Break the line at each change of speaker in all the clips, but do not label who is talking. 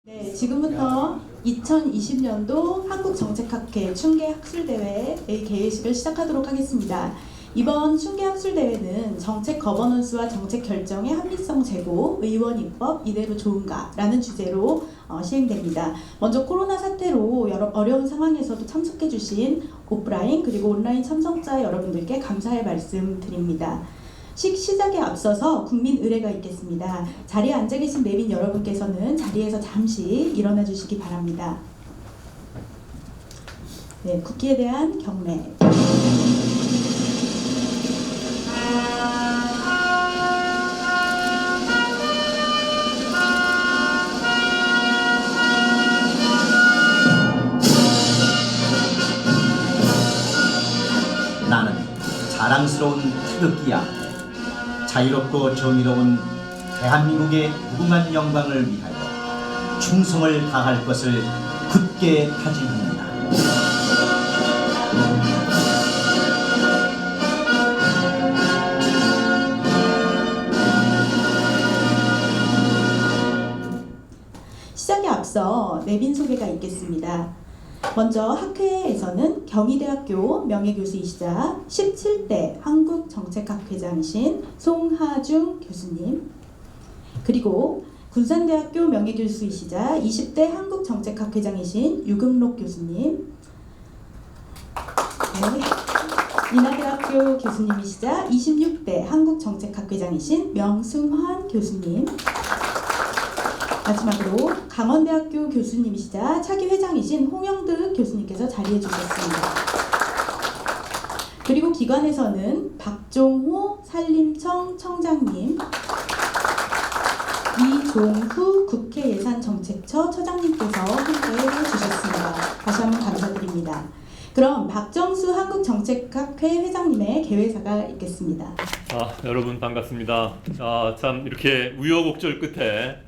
네, 지금부터 2020년도 한국정책학회 춘계학술대회의 개회식을 시작하도록 하겠습니다. 이번 춘계학술대회는 정책 거버넌스와 정책 결정의 합리성 제고, 의원 입법 이대로 좋은가? 라는 주제로 시행됩니다. 먼저 코로나 사태로 어려운 상황에서도 참석해 주신 오프라인 그리고 온라인 참석자 여러분들께 감사의 말씀 드립니다. 시작에 앞서서 국민 의례가 있겠습니다. 자리에 앉아 계신 내빈 여러분께서는 자리에서 잠시 일어나 주시기 바랍니다. 네, 국기에 대한 경례.
나는 자랑스러운 태극기야. 자유롭고 정의로운 대한민국의 무궁한 영광을 위하여 충성을 다할 것을 굳게 다짐합니다.
시작에 앞서 내빈 소개가 있겠습니다. 먼저 학회에서는 경희대학교 명예교수이시자 17대 한국정책학회장이신 송하중 교수님, 그리고 군산대학교 명예교수이시자 20대 한국정책학회장이신 유금록 교수님, 네, 인하대학교 교수님이시자 26대 한국정책학회장이신 명승환 교수님, 마지막으로 강원대학교 교수님이시자 차기 회장이신 홍영득 교수님께서 자리해 주셨습니다. 그리고 기관에서는 박종호 산림청 청장님, 이종후 국회예산정책처 처장님께서 함께해 주셨습니다. 다시 한번 감사드립니다. 그럼 박정수 한국정책학회 회장님의 개회사가 있겠습니다.
여러분 반갑습니다. 참 이렇게 우여곡절 끝에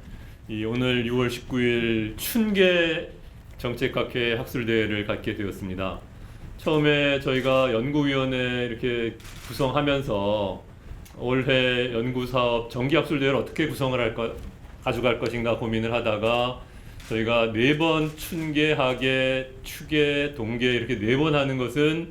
오늘 6월 19일 춘계 정책학회 학술대회를 갖게 되었습니다. 처음에 저희가 연구위원회 이렇게 구성하면서 올해 연구사업 정기학술대회를 어떻게 가져갈 것인가 고민을 하다가 저희가 4번 춘계, 하계, 추계, 동계 이렇게 4번 하는 것은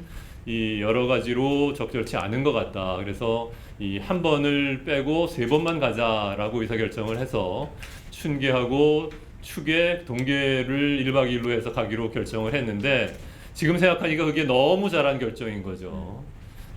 여러 가지로 적절치 않은 것 같다. 그래서 한 번을 빼고 3번만 가자라고 의사결정을 해서 춘계하고 추계, 동계를 1박 2일로 해서 가기로 결정을 했는데 지금 생각하니까 그게 너무 잘한 결정인 거죠.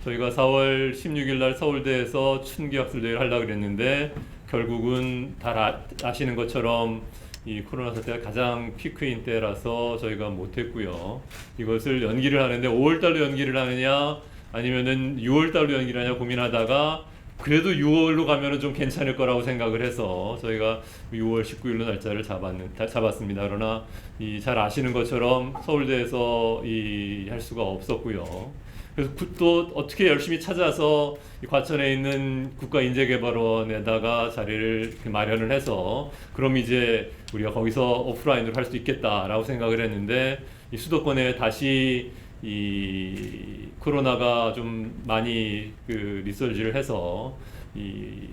저희가 4월 16일 날 서울대에서 춘계 학술대회를 하려고 그랬는데 결국은 다 아시는 것처럼 이 코로나 사태가 가장 피크인 때라서 저희가 못했고요. 이것을 연기를 하는데 5월달로 연기를 하느냐 아니면은 6월달로 연기를 하냐 고민하다가 그래도 6월로 가면은 좀 괜찮을 거라고 생각을 해서 저희가 6월 19일로 날짜를 잡았습니다. 그러나 잘 아시는 것처럼 서울대에서 할 수가 없었고요. 그래서 또 어떻게 열심히 찾아서 과천에 있는 국가인재개발원에다가 자리를 마련을 해서 그럼 이제 우리가 거기서 오프라인으로 할 수 있겠다라고 생각을 했는데 이 수도권에 다시 코로나가 좀 많이 리서치를 해서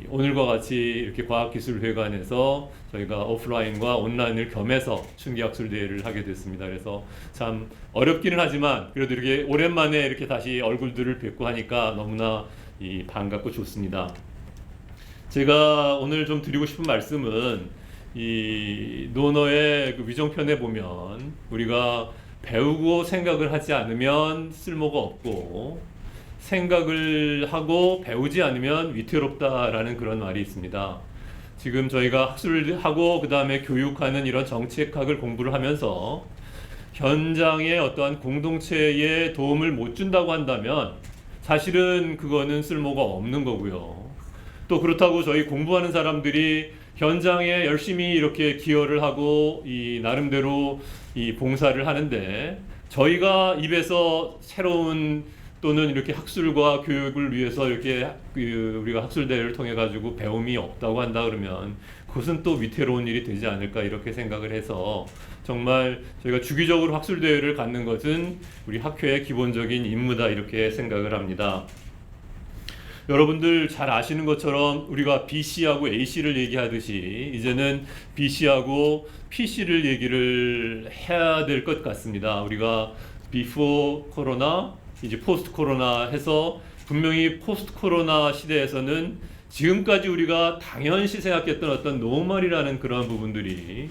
오늘과 같이 이렇게 과학기술회관에서 저희가 오프라인과 온라인을 겸해서 춘계학술대회를 하게 됐습니다. 그래서 참 어렵기는 하지만 그래도 이렇게 오랜만에 이렇게 다시 얼굴들을 뵙고 하니까 너무나 반갑고 좋습니다. 제가 오늘 좀 드리고 싶은 말씀은 논어의 위정편에 보면 우리가 배우고 생각을 하지 않으면 쓸모가 없고 생각을 하고 배우지 않으면 위태롭다라는 그런 말이 있습니다. 지금 저희가 학술을 하고 그 다음에 교육하는 이런 정책학을 공부를 하면서 현장의 어떠한 공동체에 도움을 못 준다고 한다면 사실은 그거는 쓸모가 없는 거고요. 또 그렇다고 저희 공부하는 사람들이 현장에 열심히 이렇게 기여를 하고 나름대로 봉사를 하는데 저희가 입에서 새로운 또는 이렇게 학술과 교육을 위해서 이렇게 우리가 학술대회를 통해 가지고 배움이 없다고 한다 그러면 그것은 또 위태로운 일이 되지 않을까 이렇게 생각을 해서 정말 저희가 주기적으로 학술대회를 갖는 것은 우리 학회의 기본적인 임무다 이렇게 생각을 합니다. 여러분들 잘 아시는 것처럼 우리가 BC하고 AC를 얘기하듯이 이제는 BC하고 PC를 얘기를 해야 될 것 같습니다. 우리가 before 코로나, 이제 포스트 코로나 해서 분명히 포스트 코로나 시대에서는 지금까지 우리가 당연시 생각했던 어떤 노멀이라는 그런 부분들이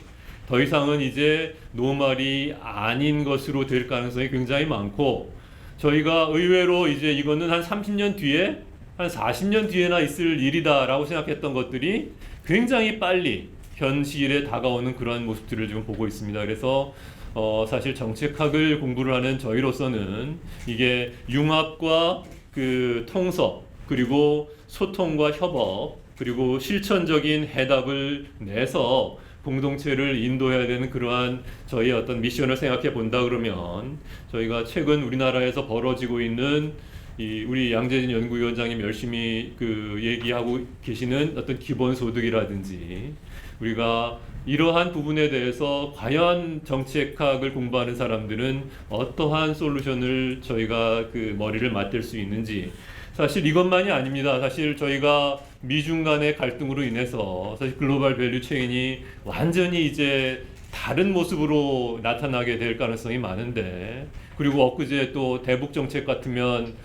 더 이상은 이제 노멀이 아닌 것으로 될 가능성이 굉장히 많고, 저희가 의외로 이제 이거는 한 30년 뒤에, 한 40년 뒤에나 있을 일이다라고 생각했던 것들이 굉장히 빨리 현실에 다가오는 그러한 모습들을 지금 보고 있습니다. 그래서 사실 정책학을 공부를 하는 저희로서는 이게 융합과 그 통섭, 그리고 소통과 협업, 그리고 실천적인 해답을 내서 공동체를 인도해야 되는 그러한 저희의 어떤 미션을 생각해 본다 그러면, 저희가 최근 우리나라에서 벌어지고 있는 우리 양재진 연구위원장님 열심히 얘기하고 계시는 어떤 기본소득이라든지, 우리가 이러한 부분에 대해서 과연 정책학을 공부하는 사람들은 어떠한 솔루션을 저희가 머리를 맞댈 수 있는지, 사실 이것만이 아닙니다. 사실 저희가 미중 간의 갈등으로 인해서 사실 글로벌 밸류 체인이 완전히 이제 다른 모습으로 나타나게 될 가능성이 많은데, 그리고 엊그제 또 대북 정책 같으면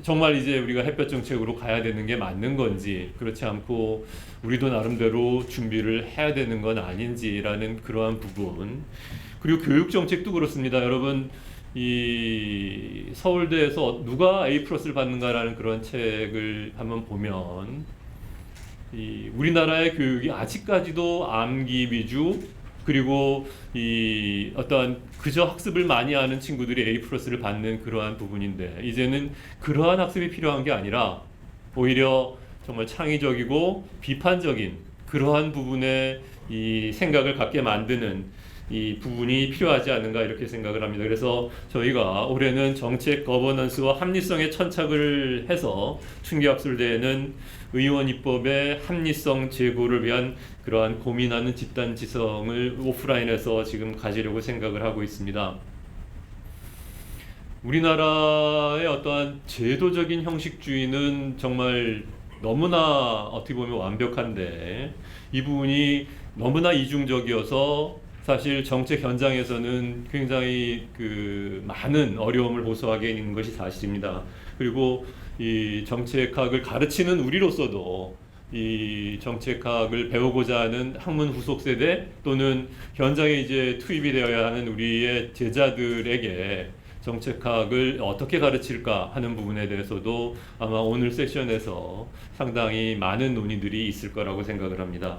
정말 이제 우리가 햇볕 정책으로 가야 되는 게 맞는 건지, 그렇지 않고 우리도 나름대로 준비를 해야 되는 건 아닌지라는 그러한 부분, 그리고 교육 정책도 그렇습니다. 여러분, 서울대에서 누가 A+를 받는가라는 그런 책을 한번 보면 우리나라의 교육이 아직까지도 암기 위주, 그리고 어떠한 그저 학습을 많이 하는 친구들이 A+를 받는 그러한 부분인데, 이제는 그러한 학습이 필요한 게 아니라 오히려 정말 창의적이고 비판적인 그러한 부분에 생각을 갖게 만드는 이 부분이 필요하지 않은가, 이렇게 생각을 합니다. 그래서 저희가 올해는 정책 거버넌스와 합리성에 천착을 해서 춘계학술대회는 의원 입법의 합리성 제고를 위한 그러한 고민하는 집단 지성을 오프라인에서 지금 가지려고 생각을 하고 있습니다. 우리나라의 어떠한 제도적인 형식주의는 정말 너무나 어떻게 보면 완벽한데, 이 부분이 너무나 이중적이어서 사실 정책 현장에서는 굉장히 많은 어려움을 호소하게 있는 것이 사실입니다. 그리고 이 정책학을 가르치는 우리로서도 이 정책학을 배우고자 하는 학문 후속 세대 또는 현장에 이제 투입이 되어야 하는 우리의 제자들에게 정책학을 어떻게 가르칠까 하는 부분에 대해서도 아마 오늘 세션에서 상당히 많은 논의들이 있을 거라고 생각을 합니다.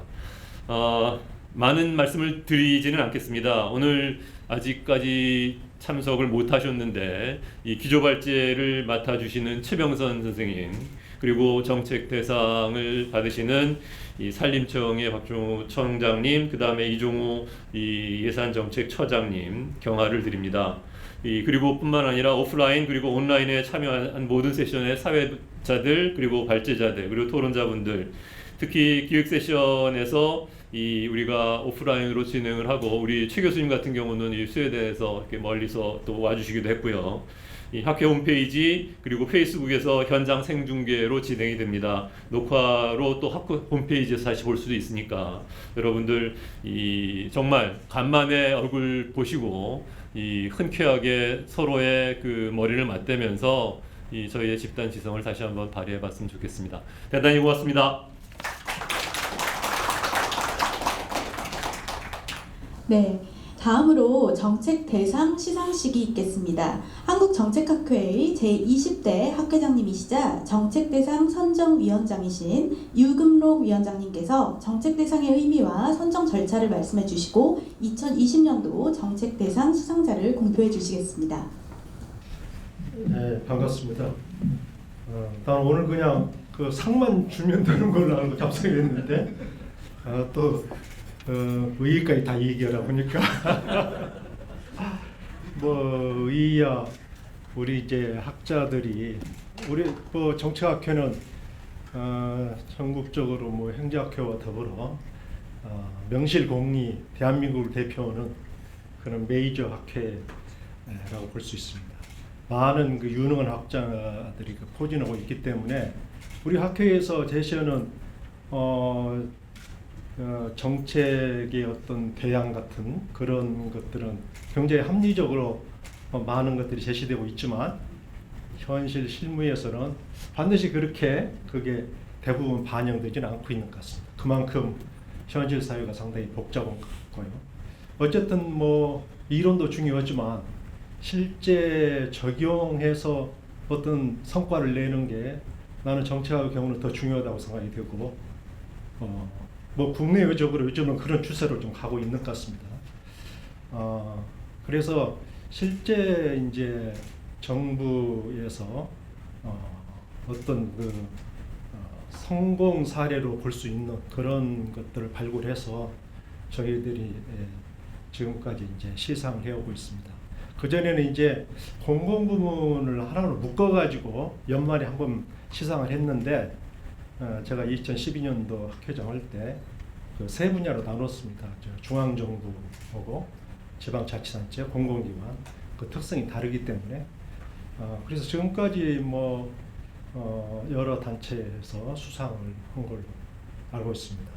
많은 말씀을 드리지는 않겠습니다. 오늘 아직까지 참석을 못 하셨는데 이 기조발제를 맡아주시는 최병선 선생님, 그리고 정책 대상을 받으시는 이 산림청의 박종우 청장님, 그 다음에 이종우 예산정책처장님 경하를 드립니다. 그리고 뿐만 아니라 오프라인 그리고 온라인에 참여한 모든 세션의 사회자들, 그리고 발제자들, 그리고 토론자분들, 특히 기획 세션에서 우리가 오프라인으로 진행을 하고, 우리 최 교수님 같은 경우는 이 스웨덴에서 이렇게 멀리서 또 와주시기도 했고요. 이 학회 홈페이지 그리고 페이스북에서 현장 생중계로 진행이 됩니다. 녹화로 또 학회 홈페이지에서 다시 볼 수도 있으니까 여러분들 정말 간만에 얼굴 보시고 흔쾌하게 서로의 머리를 맞대면서 저희의 집단 지성을 다시 한번 발휘해봤으면 좋겠습니다. 대단히 고맙습니다.
네, 다음으로 정책 대상 시상식이 있겠습니다. 한국정책학회의 제20대 학회장님이시자 정책 대상 선정위원장이신 유금록 위원장님께서 정책 대상의 의미와 선정 절차를 말씀해 주시고 2020년도 정책 대상 수상자를 공표해 주시겠습니다.
네, 반갑습니다. 난 오늘 그냥 상만 주면 되는 걸로 알고 잡석했는데 또 의의까지 다 얘기하라 보니까 의의야 우리 이제 학자들이 우리 정책학회는 전국적으로 행정학회와 더불어 명실공히 대한민국을 대표하는 그런 메이저 학회라고 볼 수 있습니다. 많은 그 유능한 학자들이 그 포진하고 있기 때문에 우리 학회에서 제시하는 정책의 어떤 대안 같은 그런 것들은 굉장히 합리적으로 많은 것들이 제시되고 있지만 현실 실무에서는 반드시 그렇게 그게 대부분 반영되지는 않고 있는 것 같습니다. 그만큼 현실 사회가 상당히 복잡한 것 같고요. 어쨌든 뭐 이론도 중요하지만 실제 적용해서 어떤 성과를 내는 게 나는 정책의 경우는 더 중요하다고 생각이 되고 뭐 국내외적으로 요즘은 그런 추세로 좀 가고 있는 것 같습니다. 그래서 실제 이제 정부에서 어떤 그 성공 사례로 볼 수 있는 그런 것들을 발굴해서 저희들이 지금까지 이제 시상을 해오고 있습니다. 그 전에는 이제 공공 부문을 하나로 묶어가지고 연말에 한번 시상을 했는데 제가 2012년도 학회장 할 때 그 세 분야로 나눴습니다. 중앙정부하고 지방자치단체, 공공기관 그 특성이 다르기 때문에 그래서 지금까지 뭐 여러 단체에서 수상을 한 걸로 알고 있습니다.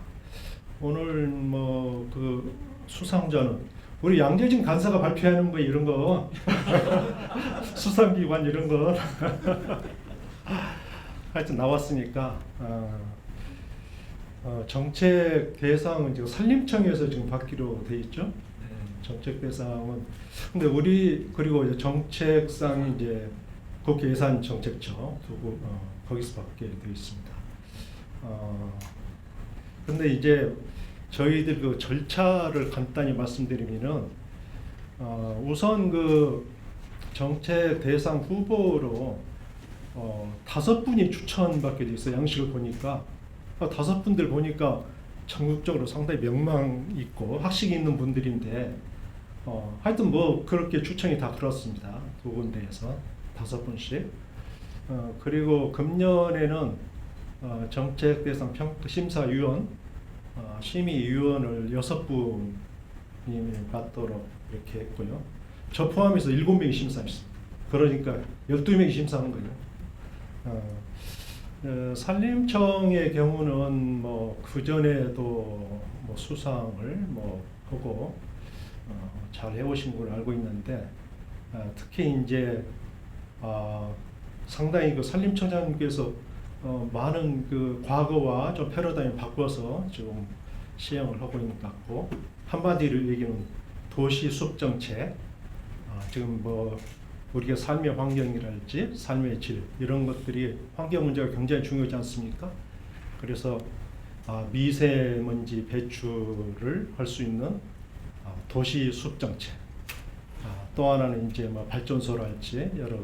오늘 뭐 그 수상자는 우리 양재진 간사가 발표하는 거 이런 거 수상기관 이런 거 하여튼 나왔으니까 정책 대상은 지금 산림청에서 지금 받기로 돼 있죠. 정책 대상은 근데 우리 그리고 이제 정책상이 이제 국회 예산정책처 두고 거기서 받게 되어 있습니다. 근데 이제 저희들 그 절차를 간단히 말씀드리면은 우선 그 정책 대상 후보로 5분이 추천받게 돼 있어요. 양식을 보니까 5분들 보니까 전국적으로 상당히 명망 있고 학식이 있는 분들인데 하여튼 뭐 그렇게 추천이 다 들었습니다. 두 군데에서 5분씩. 그리고 금년에는 정책 대상 심사위원, 심의위원을 6분이 받도록 이렇게 했고요. 저 포함해서 7명이 심사했습니다. 그러니까 12명이 심사하는 거예요. 산림청의 경우는 뭐 그전에도 뭐 수상을 뭐 하고 잘 해오신 걸로 알고 있는데 특히 이제 상당히 그 산림청장님께서 많은 그 과거와 좀 패러다임 바꿔서 지금 시행을 하고 있는 것 같고 한마디로 얘기하면 도시 숲 정책 지금 뭐 우리가 삶의 환경이랄지 삶의 질 이런 것들이 환경 문제가 굉장히 중요하지 않습니까? 그래서 미세먼지 배출을 할 수 있는 도시 숲 정책. 또 하나는 이제 뭐 발전소랄지 여러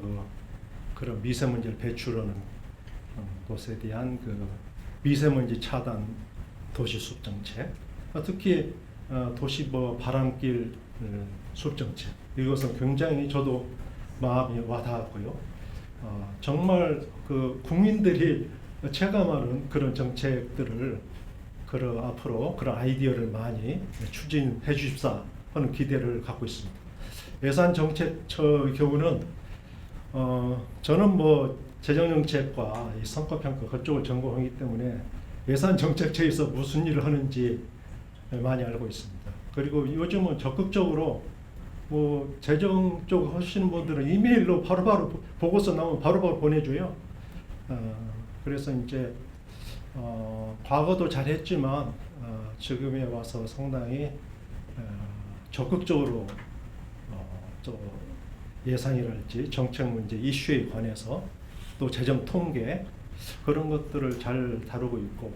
그런 미세먼지를 배출하는 곳에 대한 그 미세먼지 차단 도시 숲 정책. 특히 도시 뭐 바람길 숲 정책. 이것은 굉장히 저도 마음이 와닿았고요. 정말 그 국민들이 체감하는 그런 정책들을 앞으로 그런 아이디어를 많이 추진해 주십사 하는 기대를 갖고 있습니다. 예산정책처의 경우는 저는 뭐 재정정책과 이 성과평가 그쪽을 전공하기 때문에 예산정책처에서 무슨 일을 하는지 많이 알고 있습니다. 그리고 요즘은 적극적으로 뭐 재정 쪽 하시는 분들은 이메일로 바로바로 보고서 나오면 바로바로 보내줘요. 그래서 이제 과거도 잘했지만 지금에 와서 상당히 적극적으로 또 예산이랄지 정책 문제 이슈에 관해서 또 재정 통계 그런 것들을 잘 다루고 있고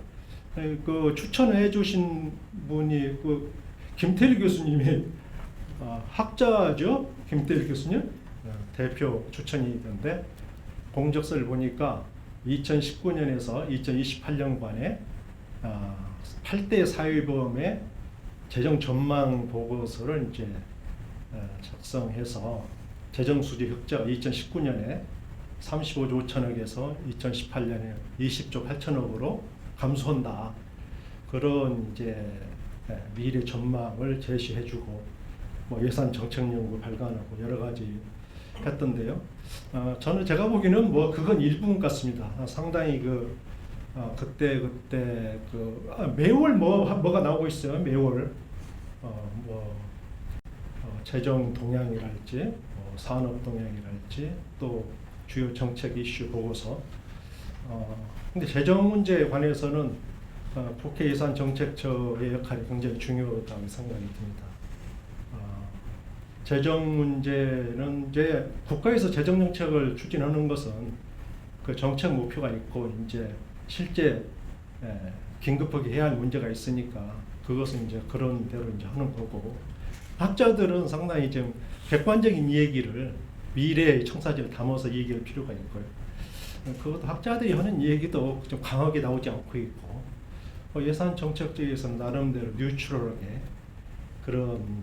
그 추천해 주신 분이 그 김태리 교수님이 학자죠. 김태리 교수님 대표 추천이던데 공적서를 보니까 2019년에서 2028년간의 8대 사회보험의 재정 전망 보고서를 이제 작성해서 재정 수지 흑자가 2019년에 35조 5천억에서 2018년에 20조 8천억으로 감소한다. 그런 이제 미래 전망을 제시해주고 뭐 예산 정책 연구 발간하고 여러 가지 했던데요. 저는 제가 보기에는 뭐 그건 일부분 같습니다. 상당히 그때 매월 뭐가 나오고 있어요. 매월 재정 동향이랄지 산업 동향이랄지 또 주요 정책 이슈 보고서. 근데 재정 문제에 관해서는 국회 예산정책처의 역할이 굉장히 중요하다고 생각이 듭니다. 재정 문제는 이제 국가에서 재정 정책을 추진하는 것은 그 정책 목표가 있고 이제 실제 긴급하게 해야 할 문제가 있으니까 그것은 이제 그런 대로 이제 하는 거고, 학자들은 상당히 좀 객관적인 얘기를 미래의 청사진을 담아서 얘기할 필요가 있고요. 그것도 학자들이 하는 얘기도 좀 강하게 나오지 않고 있고, 예산 정책적에서는 나름대로 뉴트럴하게 그런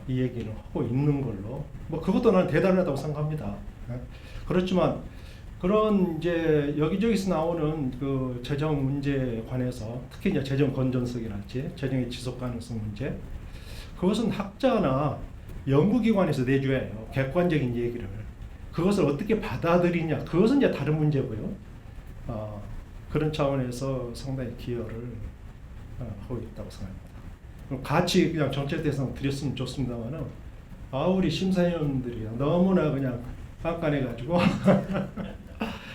이 얘기를 하고 있는 걸로, 뭐 그것도 나는 대단하다고 생각합니다. 그렇지만 그런 이제 여기저기서 나오는 그 재정 문제에 관해서 특히 이제 재정 건전성이랄지 재정의 지속 가능성 문제, 그것은 학자나 연구기관에서 내줘야 해요. 객관적인 얘기를. 그것을 어떻게 받아들이냐, 그것은 이제 다른 문제고요. 그런 차원에서 상당히 기여를 하고 있다고 생각합니다. 같이 그냥 정책 대상 드렸으면 좋습니다만은, 우리 심사위원들이 너무나 그냥 깐깐해가지고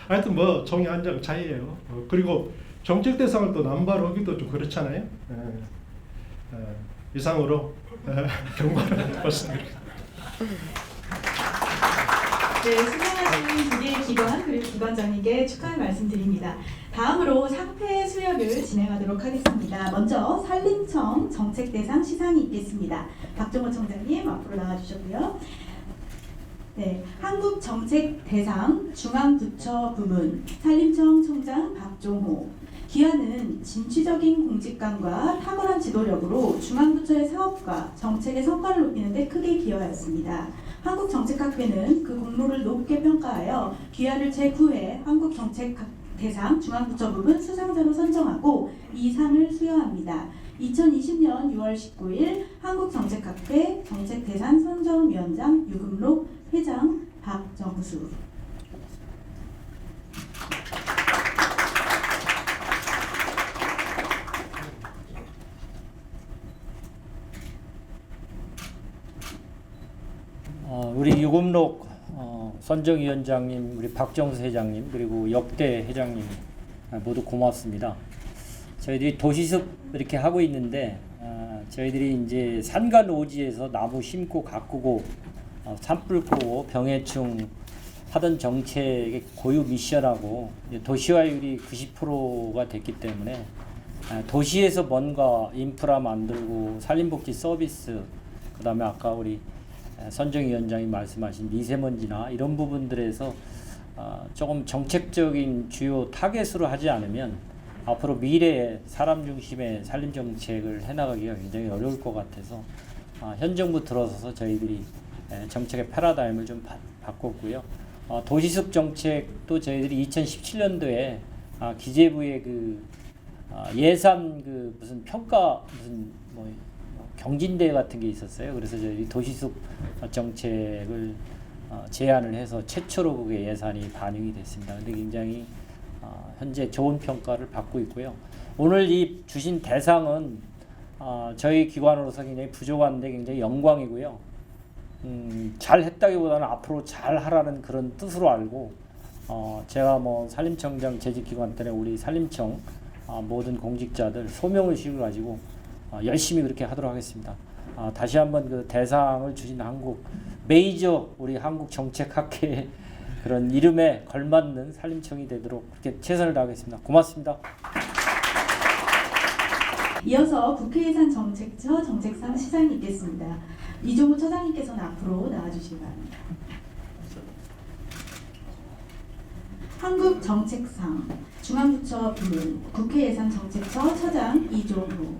하여튼 뭐 종이 한 장 차이예요. 그리고 정책 대상을 또 남발하기도 좀 그렇잖아요. 이상으로 경과를 받습니다.
네, 수상하신 두 개의 기관 그리고 기관장님께 축하의 말씀드립니다. 다음으로 상패 수여를 진행하도록 하겠습니다. 먼저 산림청 정책대상 시상이 있겠습니다. 박종호 청장님 앞으로 나와주셨고요. 네, 한국정책대상 중앙부처 부문 산림청 청장 박종호. 기한은 진취적인 공직감과 탁월한 지도력으로 중앙부처의 사업과 정책의 성과를 높이는 데 크게 기여하였습니다. 한국정책학회는 그 공로를 높게 평가하여 기한을 제9회 한국정책대상 중앙부처 부문 수상자로 선정하고 이 상을 수여합니다. 2020년 6월 19일 한국정책학회 정책대상 선정위원장 유금록 회장 박정수.
우리 유금록 선정위원장님, 우리 박정수 회장님, 그리고 역대 회장님 모두 고맙습니다. 저희들이 도시숲 이렇게 하고 있는데 저희들이 이제 산간 오지에서 나무 심고 가꾸고 산불 끄고 병해충 하던 정책의 고유 미션하고 도시화율이 90%가 됐기 때문에 도시에서 뭔가 인프라 만들고 산림복지 서비스, 그 다음에 아까 우리 선정위원장이 말씀하신 미세먼지나 이런 부분들에서 조금 정책적인 주요 타겟으로 하지 않으면 앞으로 미래의 사람 중심의 산림 정책을 해나가기가 굉장히 어려울 것 같아서 현 정부 들어서서 저희들이 정책의 패러다임을 좀 바꿨고요. 도시숲 정책도 저희들이 2017년도에 기재부의 예산 무슨 평가 경진대회 같은 게 있었어요. 그래서 저희 도시숲 정책을 제안을 해서 최초로 그게 예산이 반영이 됐습니다. 근데 굉장히 현재 좋은 평가를 받고 있고요. 오늘 이 주신 대상은 저희 기관으로서 굉장히 부족한데 굉장히 영광이고요. 잘 했다기보다는 앞으로 잘 하라는 그런 뜻으로 알고 제가 산림청장 재직기간 때문에 우리 산림청 모든 공직자들 소명을 씌워가지고 열심히 그렇게 하도록 하겠습니다. 다시 한번 그 대상을 주신 메이저 우리 한국정책학회 그런 이름에 걸맞는 산림청이 되도록 그렇게 최선을 다하겠습니다. 고맙습니다.
이어서 국회예산정책처 정책상 시상이 있겠습니다. 이종우 처장님께서는 앞으로 나와주시기 바랍니다. 한국정책상 중앙부처 부문 국회예산정책처 처장 이종우.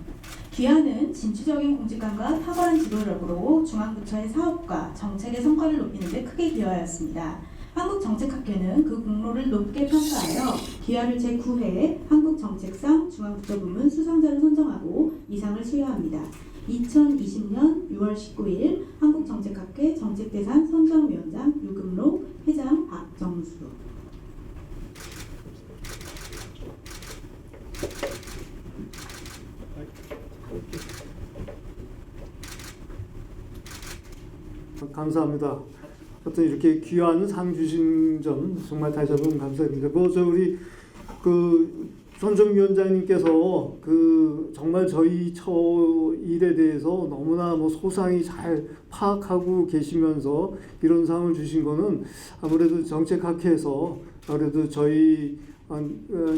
기한은 진취적인 공직감과 탁월한 지도력으로 중앙부처의 사업과 정책의 성과를 높이는 데 크게 기여하였습니다. 한국정책학회는 그 공로를 높게 평가하여 기한을 제9회 한국정책상 중앙부처 부문 수상자를 선정하고 이 상을 수여합니다. 2020년 6월 19일 한국정책학회 정책대상 선정위원장 유금록, 회장 박정수.
감사합니다. 어떤 이렇게 귀한 상 주신 점 정말 다시 한번 감사드립니다. 우리 선정위원장님께서 정말 저희 처 일에 대해서 너무나 소상히 잘 파악하고 계시면서 이런 상을 주신 거는 아무래도 정책학회에서 아무래도 저희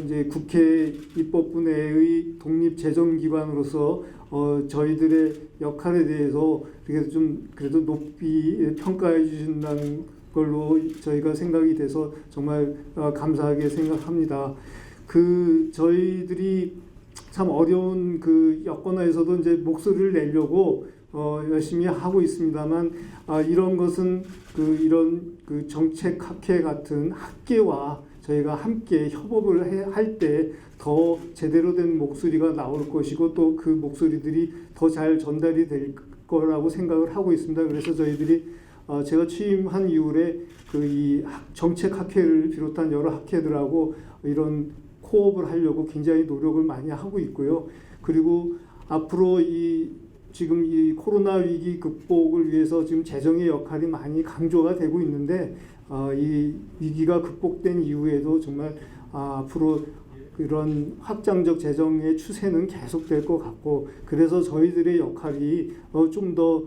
이제 국회 입법부내의 독립 재정 기관으로서 저희들의 역할에 대해서 이렇게 좀 그래도 높이 평가해 주신다는 걸로 저희가 생각이 돼서 정말 감사하게 생각합니다. 저희들이 참 어려운 여건하에서도 이제 목소리를 내려고 열심히 하고 있습니다만 이런 것은 이런 정책학회 같은 학계와 저희가 함께 협업을 할 때 더 제대로 된 목소리가 나올 것이고 또 그 목소리들이 더 잘 전달이 될 거라고 생각을 하고 있습니다. 그래서 저희들이 제가 취임한 이후에 이 정책학회를 비롯한 여러 학회들하고 이런 코업을 하려고 굉장히 노력을 많이 하고 있고요. 그리고 앞으로 지금 이 코로나 위기 극복을 위해서 지금 재정의 역할이 많이 강조가 되고 있는데 이 위기가 극복된 이후에도 정말 앞으로 이런 확장적 재정의 추세는 계속될 것 같고 그래서 저희들의 역할이 좀 더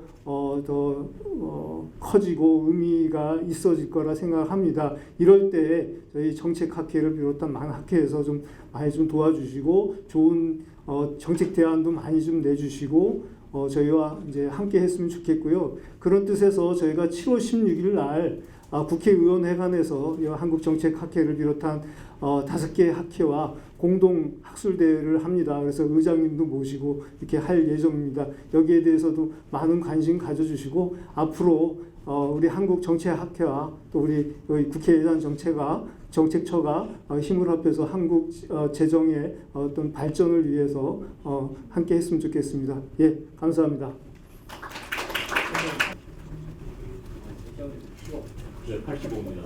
커지고 의미가 있어질 거라 생각합니다. 이럴 때 저희 정책학회를 비롯한 많은 학회에서 좀 많이 좀 도와주시고 좋은 정책 대안도 많이 좀 내주시고 저희와 이제 함께 했으면 좋겠고요. 그런 뜻에서 저희가 7월 16일 날 국회의원회관에서 한국정책학회를 비롯한 5개 학회와 공동 학술대회를 합니다. 그래서 의장님도 모시고 이렇게 할 예정입니다. 여기에 대해서도 많은 관심 가져주시고 앞으로 우리 한국정책학회와 또 우리 국회의장 정책처가 힘을 합해서 한국 재정의 어떤 발전을 위해서 함께 했으면 좋겠습니다. 예, 감사합니다.
네, 85입니다.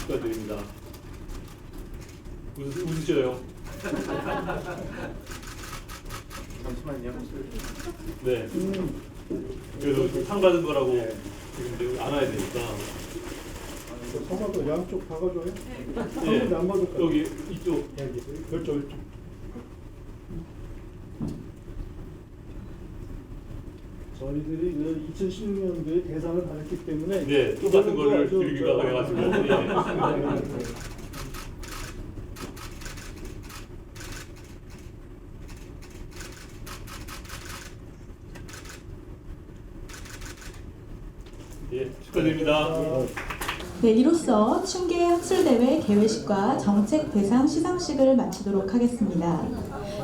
축하드립니다. 웃으셔요.
잠시만요.
네. 그래도 상 받은 거라고 지금 이제 알아야 되니까.
성화도 양쪽 다 가져요?
네.
안 받을까요?
여기 이쪽.
이쪽.
저희들이 2016년도에 대상을 받았기 때문에
네, 똑같은 거를 드리기가 해가지고. 예, 축하드립니다.
네, 이로써 춘계 학술대회 개회식과 정책 대상 시상식을 마치도록 하겠습니다.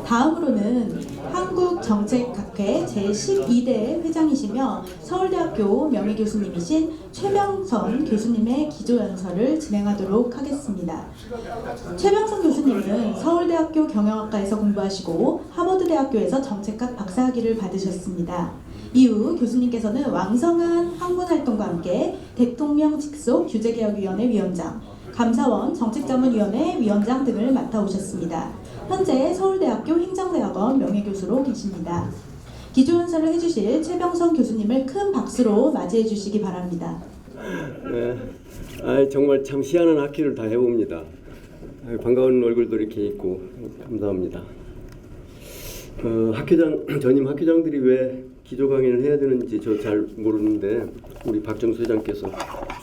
다음으로는 한국정책학회 제12대 회장이시며 서울대학교 명예교수님이신 최병선 교수님의 기조연설을 진행하도록 하겠습니다. 최병선 교수님은 서울대학교 경영학과에서 공부하시고 하버드대학교에서 정책학 박사학위를 받으셨습니다. 이후 교수님께서는 왕성한 학문활동과 함께 대통령 직속 규제개혁위원회 위원장, 감사원 정책자문위원회 위원장 등을 맡아오셨습니다. 현재 서울대학교 행정대학원 명예교수로 계십니다. 기조연설을 해주실 최병선 교수님을 큰 박수로 맞이해 주시기 바랍니다.
네, 정말 참 희한한 학회를 다 해봅니다. 반가운 얼굴도 이렇게 있고 감사합니다. 전임 학회장들이 왜 기조 강의를 해야 되는지 저 잘 모르는데 우리 박정수 회장께서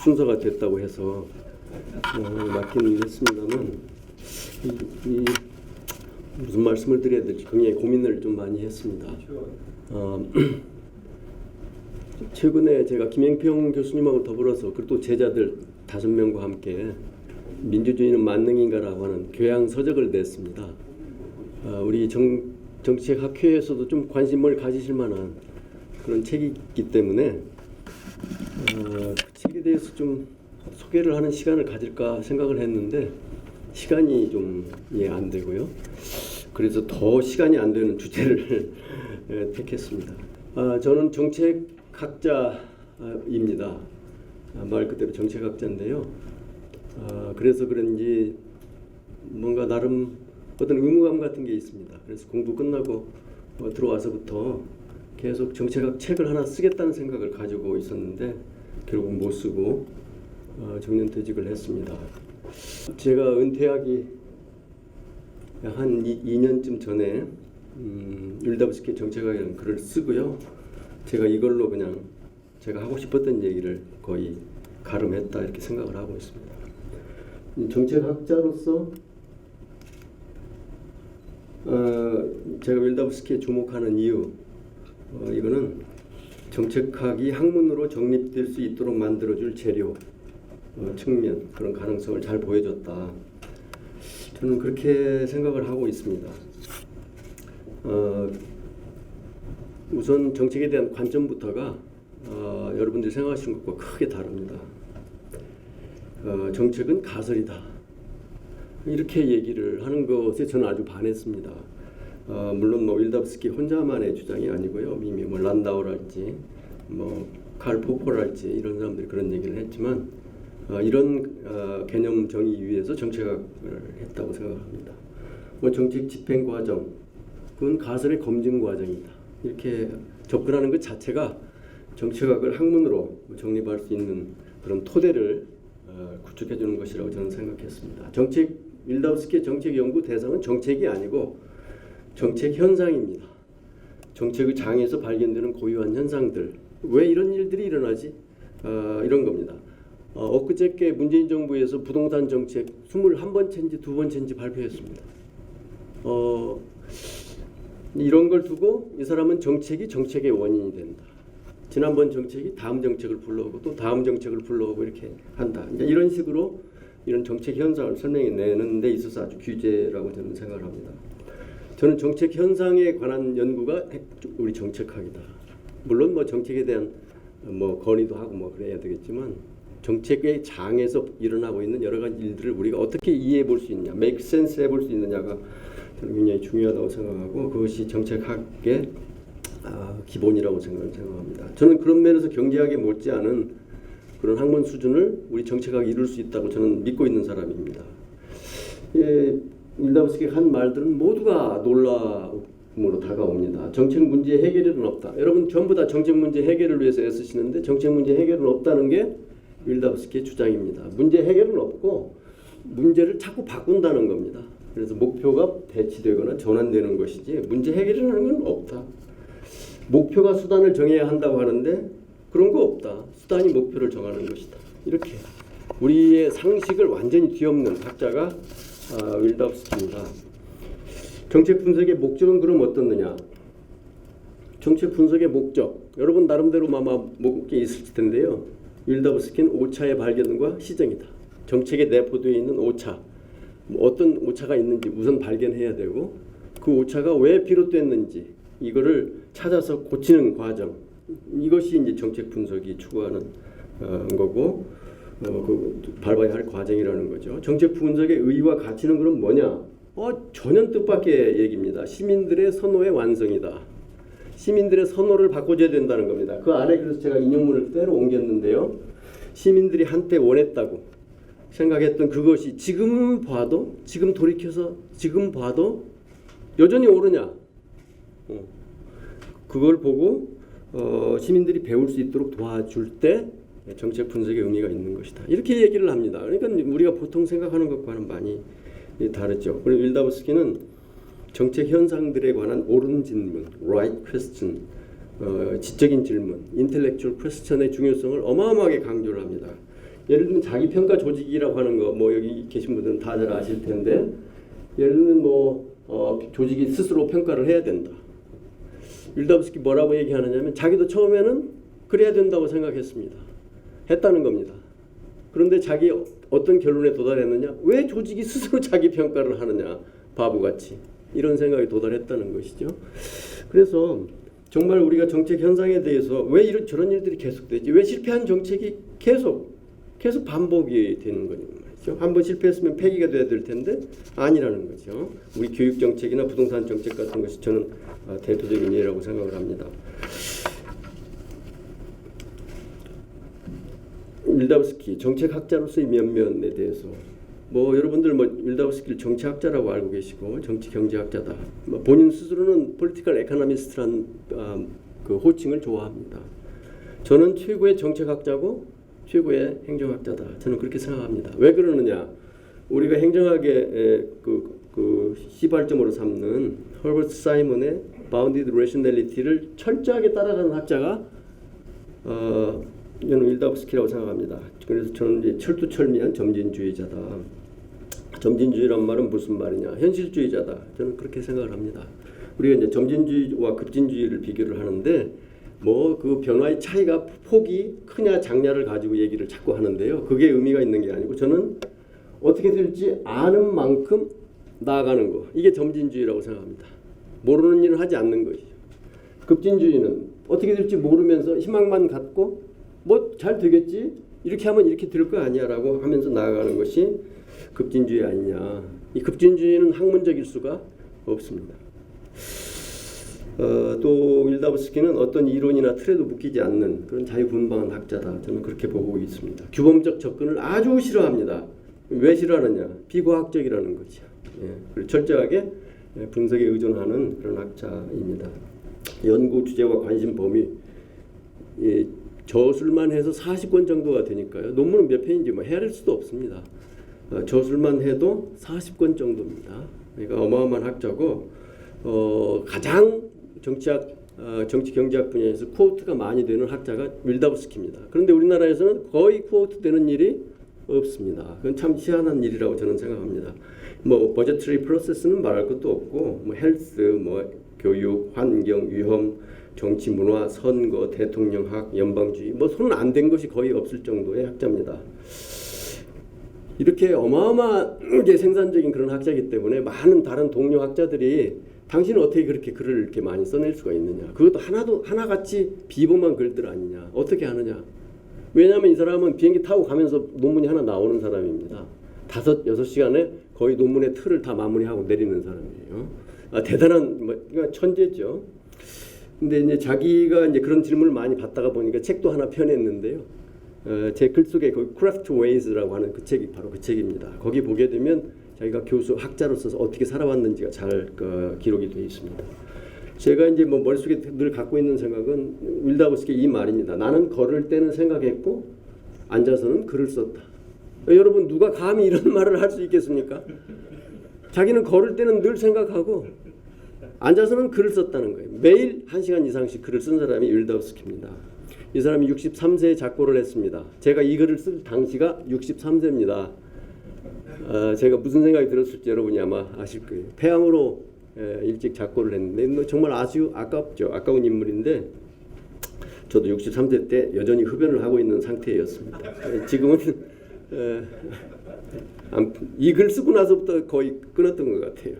순서가 됐다고 해서 맡기는 했습니다만 무슨 말씀을 드려야 될지 굉장히 고민을 좀 많이 했습니다. 최근에 제가 김영평 교수님하고 더불어서 그리고 또 제자들 5명과 함께 민주주의는 만능인가라고 하는 교양 서적을 냈습니다. 우리 정책학회에서도 좀 관심을 가지실 만한 그런 책이 있기 때문에 그 책에 대해서 좀 소개를 하는 시간을 가질까 생각을 했는데 시간이 좀 안 되고요. 그래서 더 시간이 안 되는 주제를 택했습니다. 저는 정책학자입니다. 말 그대로 정책학자인데요. 그래서 그런지 뭔가 나름 어떤 의무감 같은 게 있습니다. 그래서 공부 끝나고 들어와서부터 계속 정책학 책을 하나 쓰겠다는 생각을 가지고 있었는데 결국 못 쓰고 정년퇴직을 했습니다. 제가 은퇴하기 한 2년쯤 전에 윌다브스키 정책학이라는 글을 쓰고요. 제가 이걸로 그냥 제가 하고 싶었던 얘기를 거의 가름했다 이렇게 생각을 하고 있습니다. 정책학자로서 제가 윌다브스키에 주목하는 이유 이거는 정책학이 학문으로 정립될 수 있도록 만들어줄 재료 측면 그런 가능성을 잘 보여줬다. 저는 그렇게 생각을 하고 있습니다. 우선 정책에 대한 관점부터가 여러분들이 생각하시는 것과 크게 다릅니다. 정책은 가설이다. 이렇게 얘기를 하는 것에 저는 아주 반했습니다. 물론 뭐 윌다브스키 혼자만의 주장이 아니고요. 이미 뭐 란다우랄지 뭐 칼 포퍼랄지 이런 사람들이 그런 얘기를 했지만 이런 개념 정의 위에서 정책학을 했다고 생각합니다. 뭐 정책 집행 과정 그건 가설의 검증 과정이다. 이렇게 접근하는 것 자체가 정책학을 학문으로 정립할 수 있는 그런 토대를 구축해 주는 것이라고 저는 생각했습니다. 윌다브스키의 정책 연구 대상은 정책이 아니고 정책 현상입니다. 정책의 장에서 발견되는 고유한 현상들. 왜 이런 일들이 일어나지? 이런 겁니다. 엊그저께 문재인 정부에서 부동산 정책 21번째인지 2번째인지 발표했습니다. 이런 걸 두고 이 사람은 정책이 정책의 원인이 된다. 지난번 정책이 다음 정책을 불러오고 또 다음 정책을 불러오고 이렇게 한다. 이제 이런 식으로 이런 정책 현상을 설명해 내는 데 있어서 아주 규제라고 저는 생각을 합니다. 저는 정책 현상에 관한 연구가 우리 정책학이다. 물론 뭐 정책에 대한 뭐 건의도 하고 뭐 그래야 되겠지만 정책의 장에서 일어나고 있는 여러 가지 일들을 우리가 어떻게 이해해 볼 수 있냐, make sense 해볼 수 있느냐가 저는 굉장히 중요하다고 생각하고 그것이 정책학의 기본이라고 생각합니다. 저는 그런 면에서 경제학에 못지않은 그런 학문 수준을 우리 정책학이 이룰 수 있다고 저는 믿고 있는 사람입니다. 윌다브스키가 한 말들은 모두가 놀라움으로 다가옵니다. 정책 문제 해결은 없다. 여러분 전부 다 정책 문제 해결을 위해서 애쓰시는데 정책 문제 해결은 없다는 게 윌다브스키의 주장입니다. 문제 해결은 없고 문제를 자꾸 바꾼다는 겁니다. 그래서 목표가 배치되거나 전환되는 것이지 문제 해결이라는 건 없다. 목표가 수단을 정해야 한다고 하는데 그런 거 없다. 수단이 목표를 정하는 것이다. 이렇게 우리의 상식을 완전히 뒤엎는 학자가 윌다브스키입니다. 정책 분석의 목적은 그럼 어떻느냐? 정책 분석의 목적 여러분 나름대로 아마 목적이 있을 텐데요. 윌다브스키는 오차의 발견과 시정이다. 정책에 내포되어 있는 오차 어떤 오차가 있는지 우선 발견해야 되고 그 오차가 왜 비롯됐는지 이거를 찾아서 고치는 과정 이것이 이제 정책 분석이 추구하는 거고 밟아야 할 과정이라는 거죠. 정책 분석의 의의와 가치는 그럼 뭐냐? 전혀 뜻밖의 얘기입니다. 시민들의 선호의 완성이다. 시민들의 선호를 바꿔줘야 된다는 겁니다. 그 아래 그래서 제가 인용문을 그대로 옮겼는데요. 시민들이 한때 원했다고 생각했던 그것이 지금 봐도 지금 돌이켜서 지금 봐도 여전히 옳으냐? 그걸 보고 시민들이 배울 수 있도록 도와줄 때 정책 분석의 의미가 있는 것이다. 이렇게 얘기를 합니다. 그러니까 우리가 보통 생각하는 것과는 많이 다르죠. 그리고 윌다브스키는 정책 현상들에 관한 옳은 질문, right question, 지적인 질문, intellectual question의 중요성을 어마어마하게 강조를 합니다. 예를 들면 자기 평가 조직이라고 하는 거, 뭐 여기 계신 분들은 다 잘 아실 텐데, 예를 들면 조직이 스스로 평가를 해야 된다. 윌다브스키 뭐라고 얘기하느냐면 자기도 처음에는 그래야 된다고 생각했습니다. 했다는 겁니다. 그런데 자기 어떤 결론에 도달했느냐? 왜 조직이 스스로 자기 평가를 하느냐? 바보같이. 이런 생각에 도달했다는 것이죠. 그래서 정말 우리가 정책 현상에 대해서 왜 저런 일들이 계속되지? 왜 실패한 정책이 계속 반복이 되는 거냐 말이죠. 것이죠. 한번 실패했으면 폐기가 돼야 될 텐데 아니라는 거죠. 우리 교육 정책이나 부동산 정책 같은 것이 저는 대표적인 예라고 생각을 합니다. 윌다우스키 정책학자로서의 면면에 대해서 여러분들 윌다우스키를 정치학자라고 알고 계시고 정치 경제학자다. 본인 스스로는 폴리티컬 에코노미스트란 그 호칭을 좋아합니다. 저는 최고의 정책학자고 최고의 행정학자다. 저는 그렇게 생각합니다. 왜 그러느냐? 우리가 행정학의 그 시발점으로 삼는 허버트 사이먼의 Bounded Rationality를 철저하게 따라가는 학자가 저는 윌다우스키라고 생각합니다. 그래서 저는 이제 철두철미한 점진주의자다. 점진주의란 말은 무슨 말이냐? 현실주의자다. 저는 그렇게 생각을 합니다. 우리가 이제 점진주의와 급진주의를 비교를 하는데 그 변화의 차이가 폭이 크냐 작냐를 가지고 얘기를 자꾸 하는데요. 그게 의미가 있는 게 아니고 저는 어떻게 될지 아는 만큼 나아가는 거. 이게 점진주의라고 생각합니다. 모르는 일은 하지 않는 것이죠. 급진주의는 어떻게 될지 모르면서 희망만 갖고 잘 되겠지? 이렇게 하면 이렇게 될 거 아니야라고 하면서 나아가는 것이 급진주의 아니냐. 이 급진주의는 학문적일 수가 없습니다. 또 윌다우스키는 어떤 이론이나 틀에도 묶이지 않는 그런 자유분방한 학자다. 저는 그렇게 보고 있습니다. 규범적 접근을 아주 싫어합니다. 왜 싫어하느냐? 비과학적이라는 거죠. 그리고 철저하게 분석에 의존하는 그런 학자입니다. 연구 주제와 관심 범위 저술만 해서 40권 정도가 되니까요. 논문은 몇 편인지 헤아릴 수도 없습니다. 저술만 해도 40권 정도입니다. 그러니까 어마어마한 학자고 가장 정치 경제학 분야에서 퀘오트가 많이 되는 학자가 윌다우스키입니다. 그런데 우리나라에서는 거의 퀘오트 되는 일이 없습니다. 그건 참 희한한 일이라고 저는 생각합니다. 버제트리 프로세스는 말할 것도 없고 헬스, 교육, 환경, 위험, 정치, 문화, 선거, 대통령학, 연방주의 손 안 댄 것이 거의 없을 정도의 학자입니다. 이렇게 어마어마하게 생산적인 그런 학자이기 때문에 많은 다른 동료 학자들이 당신은 어떻게 그렇게 글을 이렇게 많이 써낼 수가 있느냐. 그것도 하나같이 비범한 글들 아니냐. 어떻게 하느냐. 왜냐하면 이 사람은 비행기 타고 가면서 논문이 하나 나오는 사람입니다. 5-6시간에 거의 논문의 틀을 다 마무리하고 내리는 사람이에요. 대단한 그러니까 천재죠. 근데 이제 자기가 이제 그런 질문을 많이 받다가 보니까 책도 하나 펴냈는데요. 제 글 속에 거기 크래프트 웨이즈라고 하는 그 책이 바로 그 책입니다. 거기 보게 되면 자기가 교수 학자로서 어떻게 살아왔는지가 잘 기록이 되어 있습니다. 제가 이제 머릿속에 늘 갖고 있는 생각은 윌다우스키의 이 말입니다. 나는 걸을 때는 생각했고 앉아서는 글을 썼다. 여러분 누가 감히 이런 말을 할 수 있겠습니까? 자기는 걸을 때는 늘 생각하고 앉아서는 글을 썼다는 거예요. 매일 1시간 이상씩 글을 쓴 사람이 윌다우스키입니다. 이 사람이 63세에 작고를 했습니다. 제가 이 글을 쓸 당시가 63세입니다. 제가 무슨 생각이 들었을지 여러분이 아마 아실 거예요. 폐암으로 일찍 작고를 했는데 정말 아주 아깝죠. 아까운 인물인데 저도 63세 때 여전히 흡연을 하고 있는 상태였습니다. 지금은 이 글 쓰고 나서부터 거의 끊었던 것 같아요.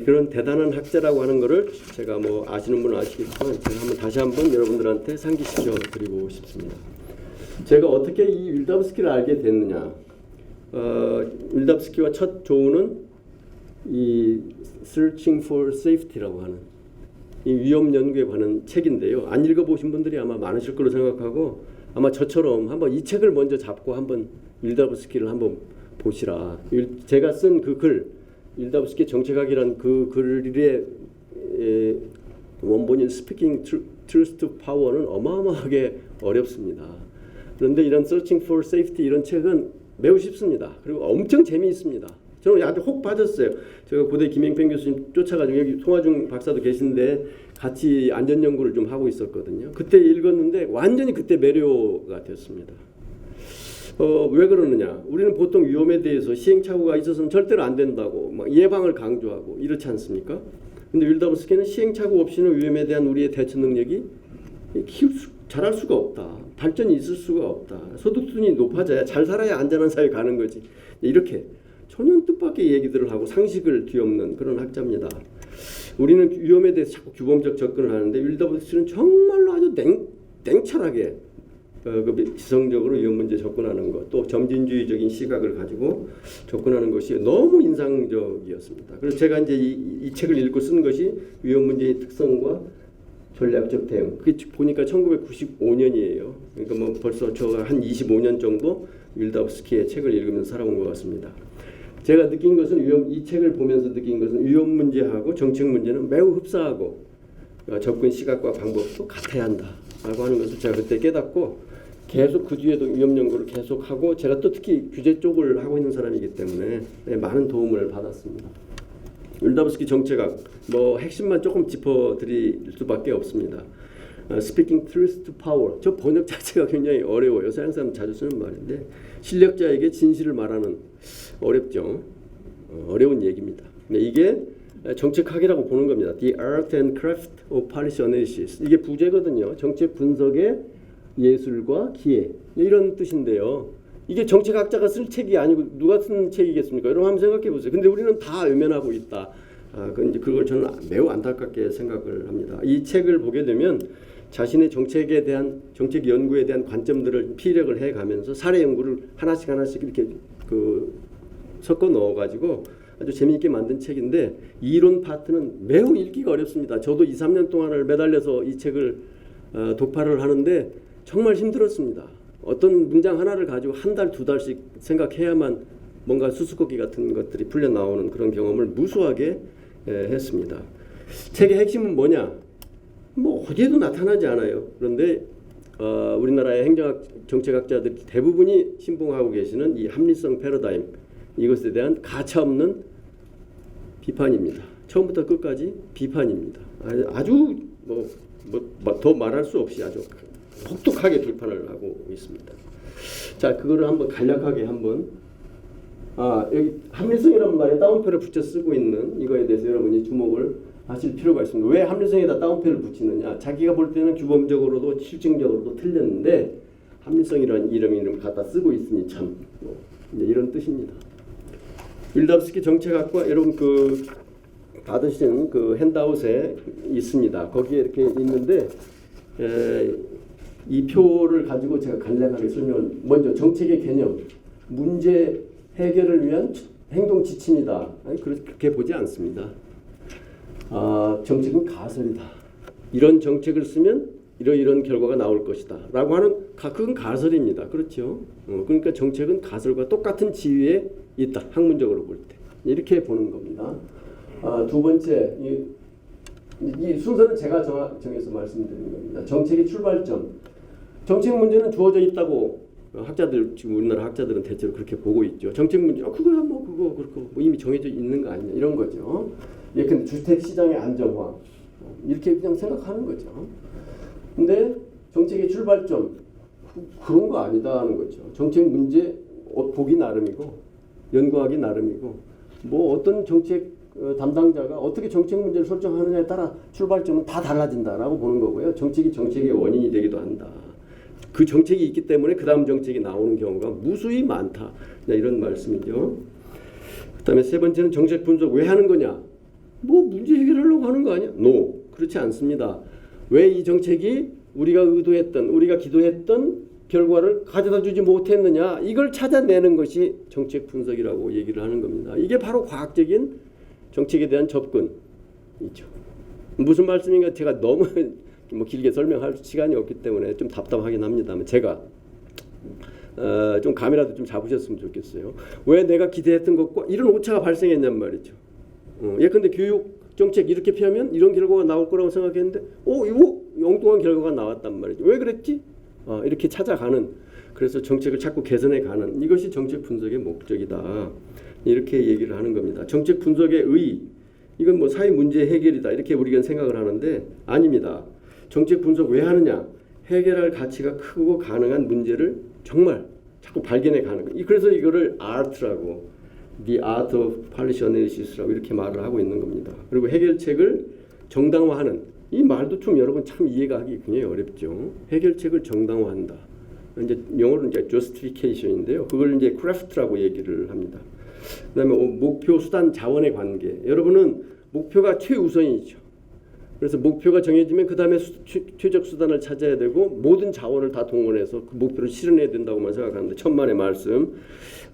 그런 대단한 학자라고 하는 것을 제가 아시는 분은 아시겠지만 제가 다시 한번 여러분들한테 상기시켜 드리고 싶습니다. 제가 어떻게 이 윌다우스키를 알게 됐느냐? 윌다우스키와 첫 조우는 이 Searching for Safety라고 하는 이 위험 연구에 관한 책인데요. 안 읽어보신 분들이 아마 많으실 거로 생각하고 아마 저처럼 한번 이 책을 먼저 잡고 한번 윌다우스키를 한번 보시라. 제가 쓴 그 글 윌다우스키 정책학이란 그 글의 원본인 Speaking Truth to Power는 어마어마하게 어렵습니다. 그런데 이런 Searching for Safety 이런 책은 매우 쉽습니다. 그리고 엄청 재미있습니다. 저는 아주 혹 빠졌어요. 제가 고대 김영평 교수님 쫓아가지고 여기 송화중 박사도 계신데 같이 안전 연구를 좀 하고 있었거든요. 그때 읽었는데 완전히 그때 매료가 됐습니다. 왜 그러느냐? 우리는 보통 위험에 대해서 시행착오가 있어서는 절대로 안 된다고 막 예방을 강조하고 이렇지 않습니까? 근데 윌다우스키는 시행착오 없이는 위험에 대한 우리의 대처 능력이 잘할 수가 없다. 발전이 있을 수가 없다. 소득순이 높아져야 잘 살아야 안전한 사회 가는 거지. 이렇게 전혀 뜻밖의 얘기들을 하고 상식을 뒤엎는 그런 학자입니다. 우리는 위험에 대해서 자꾸 규범적 접근을 하는데 윌다우스키는 정말로 아주 냉철하게 지성적으로 위험 문제에 접근하는 것, 또 점진주의적인 시각을 가지고 접근하는 것이 너무 인상적이었습니다. 그래서 제가 이제 이 책을 읽고 쓴 것이 위험 문제의 특성과 전략적 대응. 그게 보니까 1995년이에요. 그러니까 뭐 벌써 제가 한 25년 정도 윌다우스키의 책을 읽으면서 살아온 것 같습니다. 제가 느낀 것은 이 책을 보면서 느낀 것은 위험 문제하고 정책 문제는 매우 흡사하고 접근 시각과 방법도 같아야 한다라고 하는 것을 제가 그때 깨닫고 계속 그 뒤에도 위험 연구를 계속하고 제가 또 특히 규제 쪽을 하고 있는 사람이기 때문에 많은 도움을 받았습니다. 윌다우스키 정책학 뭐 핵심만 조금 짚어드릴 수밖에 없습니다. Speaking truth to power. 저 번역 자체가 굉장히 어려워요. 서양 사람 자주 쓰는 말인데 실력자에게 진실을 말하는 어렵죠. 어려운 얘기입니다. 근데 이게 정책학이라고 보는 겁니다. The art and craft of policy analysis. 이게 부제거든요. 정책 분석의 예술과 기회 이런 뜻인데요. 이게 정책학자가 쓸 책이 아니고 누가 쓴 책이겠습니까? 여러분 한번 생각해 보세요. 근데 우리는 다 외면하고 있다. 그걸 저는 매우 안타깝게 생각을 합니다. 이 책을 보게 되면 자신의 정책에 대한 정책 연구에 대한 관점들을 피력을 해가면서 사례 연구를 하나씩 이렇게 섞어 넣어가지고 아주 재미있게 만든 책인데 이론 파트는 매우 읽기가 어렵습니다. 저도 2, 3년 동안을 매달려서 이 책을 독파를 하는데 정말 힘들었습니다. 어떤 문장 하나를 가지고 한 달, 두 달씩 생각해야만 뭔가 수수께끼 같은 것들이 풀려 나오는 그런 경험을 무수하게 했습니다. 책의 핵심은 뭐냐? 뭐 어디에도 나타나지 않아요. 그런데 우리나라의 행정학 정책학자들 대부분이 신봉하고 계시는 이 합리성 패러다임 이것에 대한 가차없는 비판입니다. 처음부터 끝까지 비판입니다. 아주 더 말할 수 없이 아주 혹독하게 비판을 하고 있습니다. 자, 그거를 한번 간략하게 한번 여기 합리성이라는 말에 따옴표를 붙여 쓰고 있는 이거에 대해서 여러분이 주목을 하실 필요가 있습니다. 왜 합리성에다 따옴표를 붙이느냐? 자기가 볼 때는 규범적으로도 실증적으로도 틀렸는데 합리성이라는 이름을 갖다 쓰고 있으니 참 이런 뜻입니다. 윌다우스키 정책학과 여러분 받으신 핸드아웃에 있습니다. 거기에 이렇게 있는데 이 표를 가지고 제가 간략하게 설명을 먼저 정책의 개념, 문제 해결을 위한 행동 지침이다. 그렇게 보지 않습니다. 정책은 가설이다. 이런 정책을 쓰면 이런 결과가 나올 것이다. 라고 하는 그건 가설입니다. 그렇죠? 그러니까 정책은 가설과 똑같은 지위에 있다. 학문적으로 볼 때. 이렇게 보는 겁니다. 두 번째, 이 순서는 제가 정해서 말씀드리는 겁니다. 정책의 출발점. 정책 문제는 주어져 있다고 지금 우리나라 학자들은 대체로 그렇게 보고 있죠. 정책 문제, 그거야 그거 그렇고 이미 정해져 있는 거 아니냐 이런 거죠. 근데 주택 시장의 안정화 이렇게 그냥 생각하는 거죠. 근데 정책의 출발점 그런 거 아니다 하는 거죠. 정책 문제 보기 나름이고 연구하기 나름이고 뭐 어떤 정책 담당자가 어떻게 정책 문제를 설정하느냐에 따라 출발점은 다 달라진다라고 보는 거고요. 정책이 정책의 원인이 되기도 한다. 그 정책이 있기 때문에 그 다음 정책이 나오는 경우가 무수히 많다. 이런 말씀이죠. 그 다음에 세 번째는 정책 분석 왜 하는 거냐? 뭐 문제 해결하려고 하는 거 아니야? No, 그렇지 않습니다. 왜 이 정책이 우리가 의도했던, 우리가 기도했던 결과를 가져다 주지 못했느냐? 이걸 찾아내는 것이 정책 분석이라고 얘기를 하는 겁니다. 이게 바로 과학적인 정책에 대한 접근이죠. 무슨 말씀인가 제가 너무 길게 설명할 시간이 없기 때문에 좀 답답하긴 합니다만 제가 좀 감이라도 좀 잡으셨으면 좋겠어요. 왜 내가 기대했던 것과 이런 오차가 발생했냔 말이죠. 예컨대 교육 정책 이렇게 피하면 이런 결과가 나올 거라고 생각했는데 이거 엉뚱한 결과가 나왔단 말이죠. 왜 그랬지? 이렇게 찾아가는 그래서 정책을 자꾸 개선해 가는 이것이 정책 분석의 목적이다. 이렇게 얘기를 하는 겁니다. 정책 분석의 의의 이건 뭐 사회 문제 해결이다 이렇게 우리가 생각을 하는데 아닙니다. 정책 분석 왜 하느냐? 해결할 가치가 크고 가능한 문제를 정말 자꾸 발견해 가는 거예요. 그래서 이거를 art라고 The Art of Policy Analysis라고 이렇게 말을 하고 있는 겁니다. 그리고 해결책을 정당화하는 이 말도 좀 여러분 참 이해가 하기 굉장히 어렵죠. 해결책을 정당화한다. 이제 영어로는 이제 justification인데요. 그걸 이제 craft라고 얘기를 합니다. 그다음에 목표, 수단, 자원의 관계. 여러분은 목표가 최우선이죠. 그래서 목표가 정해지면 그 다음에 최적 수단을 찾아야 되고 모든 자원을 다 동원해서 그 목표를 실현해야 된다고만 생각하는데 천만의 말씀.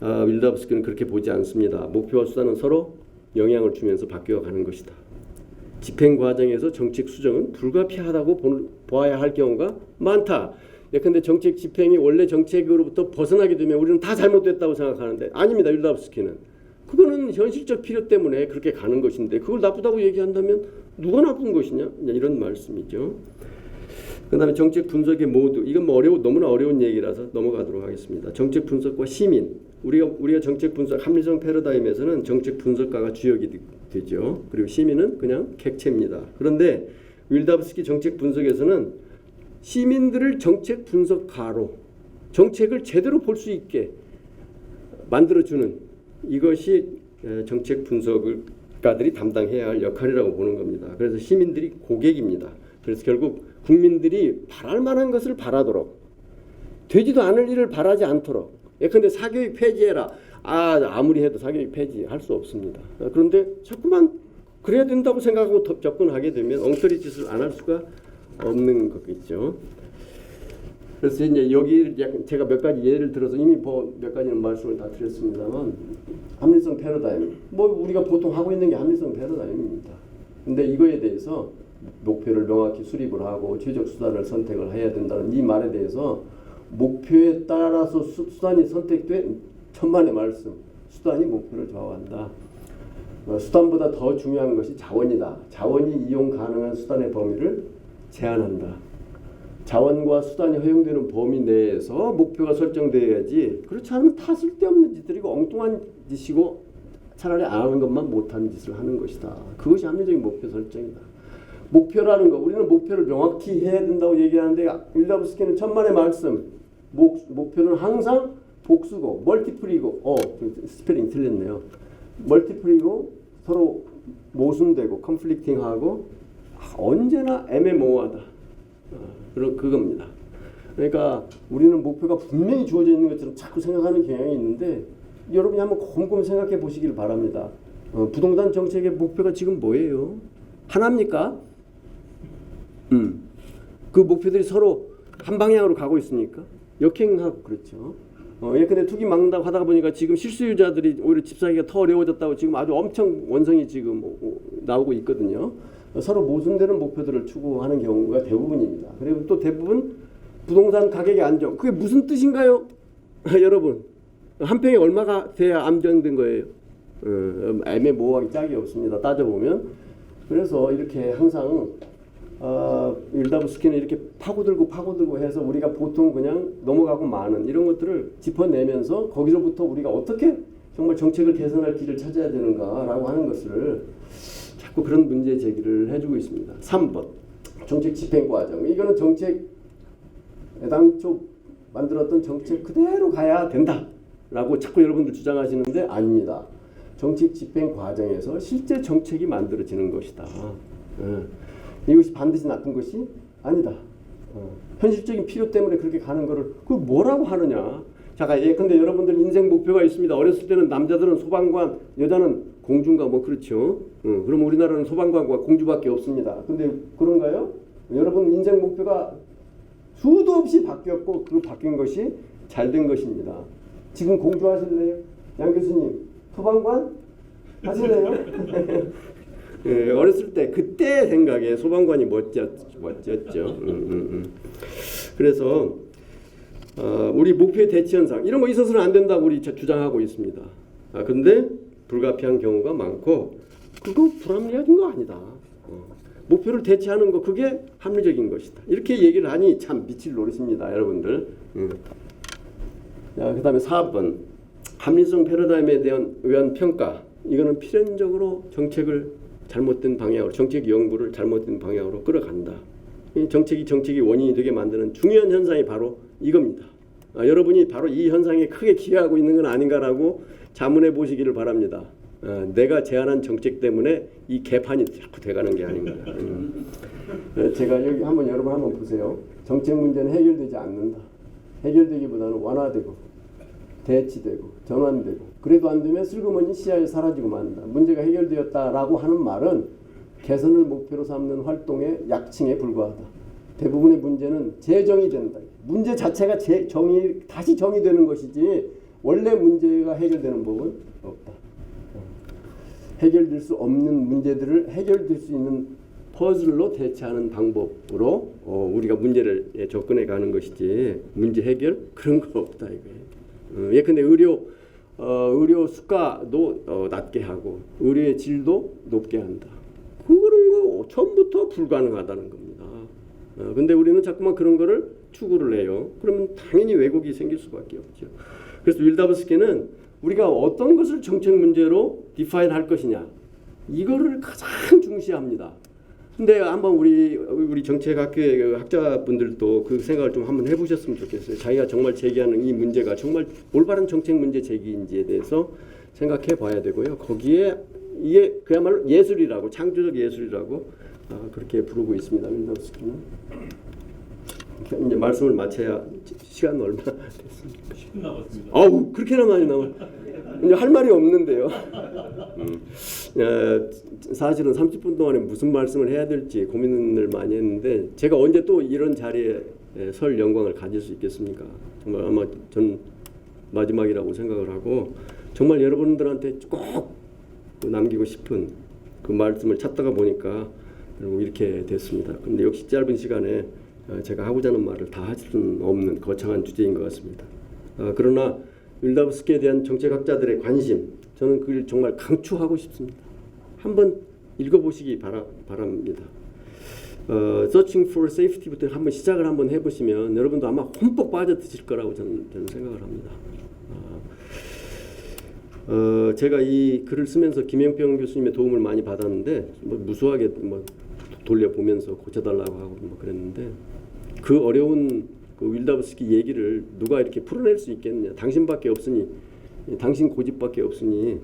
윌다우스키는 그렇게 보지 않습니다. 목표와 수단은 서로 영향을 주면서 바뀌어가는 것이다. 집행 과정에서 정책 수정은 불가피하다고 보아야 할 경우가 많다. 예컨대 정책 집행이 원래 정책으로부터 벗어나게 되면 우리는 다 잘못됐다고 생각하는데 아닙니다. 윌다우스키는. 그거는 현실적 필요 때문에 그렇게 가는 것인데 그걸 나쁘다고 얘기한다면 누가 나쁜 것이냐? 이런 말씀이죠. 그 다음에 정책 분석의 모두. 이건 뭐 너무나 어려운 얘기라서 넘어가도록 하겠습니다. 정책 분석과 시민. 우리가 정책 분석, 합리성 패러다임에서는 정책 분석가가 주역이 되죠. 그리고 시민은 그냥 객체입니다. 그런데 윌다우스키 정책 분석에서는 시민들을 정책 분석가로 정책을 제대로 볼 수 있게 만들어주는 이것이 정책 분석가들이 담당해야 할 역할이라고 보는 겁니다. 그래서 시민들이 고객입니다. 그래서 결국 국민들이 바랄 만한 것을 바라도록 되지도 않을 일을 바라지 않도록 예컨대 사교육 폐지해라. 아무리 해도 사교육 폐지할 수 없습니다. 그런데 자꾸만 그래야 된다고 생각하고 접근하게 되면 엉터리 짓을 안 할 수가 없는 거겠죠. 그래서 이제 여기 제가 몇 가지 예를 들어서 이미 몇 가지는 말씀을 다 드렸습니다만 합리성 패러다임 뭐 우리가 보통 하고 있는 게 합리성 패러다임입니다. 근데 이거에 대해서 목표를 명확히 수립을 하고 최적 수단을 선택을 해야 된다는 이 말에 대해서 목표에 따라서 수단이 선택된 천만의 말씀. 수단이 목표를 좌우한다. 수단보다 더 중요한 것이 자원이다. 자원이 이용 가능한 수단의 범위를 제한한다. 자원과 수단이 허용되는 범위 내에서 목표가 설정돼야지 그렇지 않으면 다 쓸데없는 짓들이고 엉뚱한 짓이고 차라리 안 하는 것만 못하는 짓을 하는 것이다. 그것이 합리적인 목표 설정이다. 목표라는 거 우리는 목표를 명확히 해야 된다고 얘기하는데 윌다우스키는 천만의 말씀 목표는 항상 복수고 멀티플이고 스펠링 틀렸네요. 멀티플이고 서로 모순되고 컨플릭팅하고 언제나 애매모호하다. 그겁니다. 그러니까 우리는 목표가 분명히 주어져 있는 것처럼 자꾸 생각하는 경향이 있는데 여러분이 한번 곰곰이 생각해 보시길 바랍니다. 부동산 정책의 목표가 지금 뭐예요? 하나입니까? 그 목표들이 서로 한 방향으로 가고 있으니까 역행하고 그렇죠. 예컨대 투기 막는다고 하다가 보니까 지금 실수요자들이 오히려 집 사기가 더 어려워졌다고 지금 아주 엄청 원성이 지금 나오고 있거든요. 서로 모순되는 목표들을 추구하는 경우가 대부분입니다. 그리고 또 대부분 부동산 가격의 안정. 그게 무슨 뜻인가요? 여러분 한 평에 얼마가 돼야 안정된 거예요? 애매모호하게 짝이 없습니다. 따져보면. 그래서 이렇게 항상 윌다우스키는 이렇게 파고들고 해서 우리가 보통 그냥 넘어가고 마는 이런 것들을 짚어내면서 거기서부터 우리가 어떻게 정말 정책을 개선할 길을 찾아야 되는가라고 하는 것을 자꾸 그런 문제 제기를 해주고 있습니다. 3번 정책 집행 과정. 이거는 정책 애당초 만들었던 정책 그대로 가야 된다라고 자꾸 여러분들 주장하시는데 아닙니다. 정책 집행 과정에서 실제 정책이 만들어지는 것이다. 이것이 반드시 나쁜 것이 아니다. 현실적인 필요 때문에 그렇게 가는 거를 그 뭐라고 하느냐. 자, 예컨대 여러분들 인생 목표가 있습니다. 어렸을 때는 남자들은 소방관, 여자는 공주인가 뭐 그렇죠. 그럼 우리나라는 소방관과 공주밖에 없습니다. 근데 그런가요? 여러분 인생 목표가 수도 없이 바뀌었고 그 바뀐 것이 잘된 것입니다. 지금 공주 하실래요? 양 교수님 소방관 하실래요? 예, 어렸을 때 그때 생각에 소방관이 멋졌죠. 그래서 우리 목표의 대치 현상 이런 거 있어서는 안 된다고 우리 주장하고 있습니다. 근데 불가피한 경우가 많고 그거 불합리한 거 아니다. 목표를 대체하는 거 그게 합리적인 것이다. 이렇게 얘기를 하니 참 미칠 노릇입니다, 여러분들. 자, 그다음에 4번 합리성 패러다임에 의한 평가. 이거는 필연적으로 정책을 잘못된 방향으로 정책 연구를 잘못된 방향으로 끌어간다. 이 정책이 원인이 되게 만드는 중요한 현상이 바로 이겁니다. 여러분이 바로 이 현상에 크게 기여하고 있는 건 아닌가라고 자문해 보시기를 바랍니다. 내가 제안한 정책 때문에 이 개판이 자꾸 돼가는 게 아닌가. 제가 여기 여러분 한번 보세요. 정책 문제는 해결되지 않는다. 해결되기보다는 완화되고 대치되고 전환되고 그래도 안 되면 슬그머니 시야에 사라지고 만다. 문제가 해결되었다라고 하는 말은 개선을 목표로 삼는 활동의 약칭에 불과하다. 대부분의 문제는 재정이 된다. 문제 자체가 다시 정의되는 것이지 원래 문제가 해결되는 법은 없다. 해결될 수 없는 문제들을 해결될 수 있는 퍼즐로 대체하는 방법으로 우리가 문제를 접근해 가는 것이지 문제 해결 그런 거 없다 이거예요. 예컨대 의료 수가도 낮게 하고 의료의 질도 높게 한다. 그런 거 처음부터 불가능하다는 겁니다. 근데 우리는 자꾸만 그런 거를 추구를 해요. 그러면 당연히 왜곡이 생길 수밖에 없죠. 그래서 윌다버스키는 우리가 어떤 것을 정책 문제로 디파인 할 것이냐 이거를 가장 중시합니다. 근데 한번 우리 정책학교의 학자분들도 그 생각을 좀 한번 해보셨으면 좋겠어요. 자기가 정말 제기하는 이 문제가 정말 올바른 정책 문제 제기인지에 대해서 생각해 봐야 되고요. 거기에 이게 그야말로 예술이라고 창조적 예술이라고 그렇게 부르고 있습니다. 윌다버스키는. 이제 말씀을 마쳐야 시간 얼마 됐습니까?
10분 남았습니다.
아우 그렇게나 많이 남아. 이제 할 말이 없는데요. 사실은 30분 동안에 무슨 말씀을 해야 될지 고민을 많이 했는데 제가 언제 또 이런 자리에 설 영광을 가질 수 있겠습니까? 정말 아마 전 마지막이라고 생각을 하고 정말 여러분들한테 꼭 남기고 싶은 그 말씀을 찾다가 보니까 그리고 이렇게 됐습니다. 근데 역시 짧은 시간에 제가 하고자 하는 말을 다 할 수는 없는 거창한 주제인 것 같습니다. 그러나 윌다버스키에 대한 정책학자들의 관심 저는 그걸 정말 강추하고 싶습니다. 한번 읽어보시기 바랍니다. Searching for Safety부터 한번 시작을 한번 해보시면 여러분도 아마 흠뻑 빠져드실 거라고 저는 생각을 합니다. 제가 이 글을 쓰면서 김영평 교수님의 도움을 많이 받았는데 무수하게 돌려보면서 고쳐달라고 하고 그랬는데 그 어려운 그 윌다버스키 얘기를 누가 이렇게 풀어낼 수 있겠느냐. 당신밖에 없으니 당신 고집밖에 없으니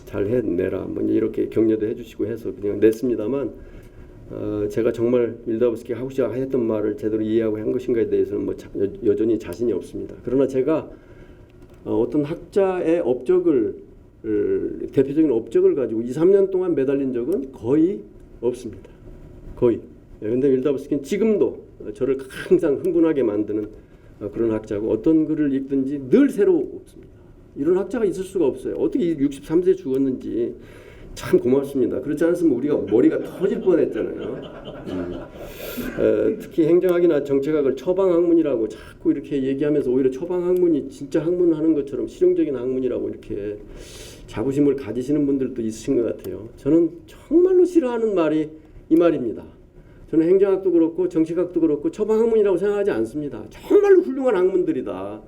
잘 해내라. 이렇게 격려도 해주시고 해서 그냥 냈습니다만 제가 정말 윌다버스키 하고 싶었던 말을 제대로 이해하고 한 것인가에 대해서는 여전히 자신이 없습니다. 그러나 제가 어떤 학자의 업적을 대표적인 업적을 가지고 2-3년 동안 매달린 적은 거의 없습니다. 거의. 그런데 윌다버스키는 지금도 저를 항상 흥분하게 만드는 그런 학자고 어떤 글을 읽든지 늘 새롭습니다. 이런 학자가 있을 수가 없어요. 어떻게 63세에 죽었는지 참 고맙습니다. 그렇지 않았으면 우리가 머리가 터질 뻔했잖아요. 특히 행정학이나 정책학을 처방학문이라고 자꾸 이렇게 얘기하면서 오히려 처방학문이 진짜 학문하는 것처럼 실용적인 학문이라고 이렇게 자부심을 가지시는 분들도 있으신 것 같아요. 저는 정말로 싫어하는 말이 이 말입니다. 저는 행정학도 그렇고 정책학도 그렇고 처방학문이라고 생각하지 않습니다. 정말로 훌륭한 학문들이다.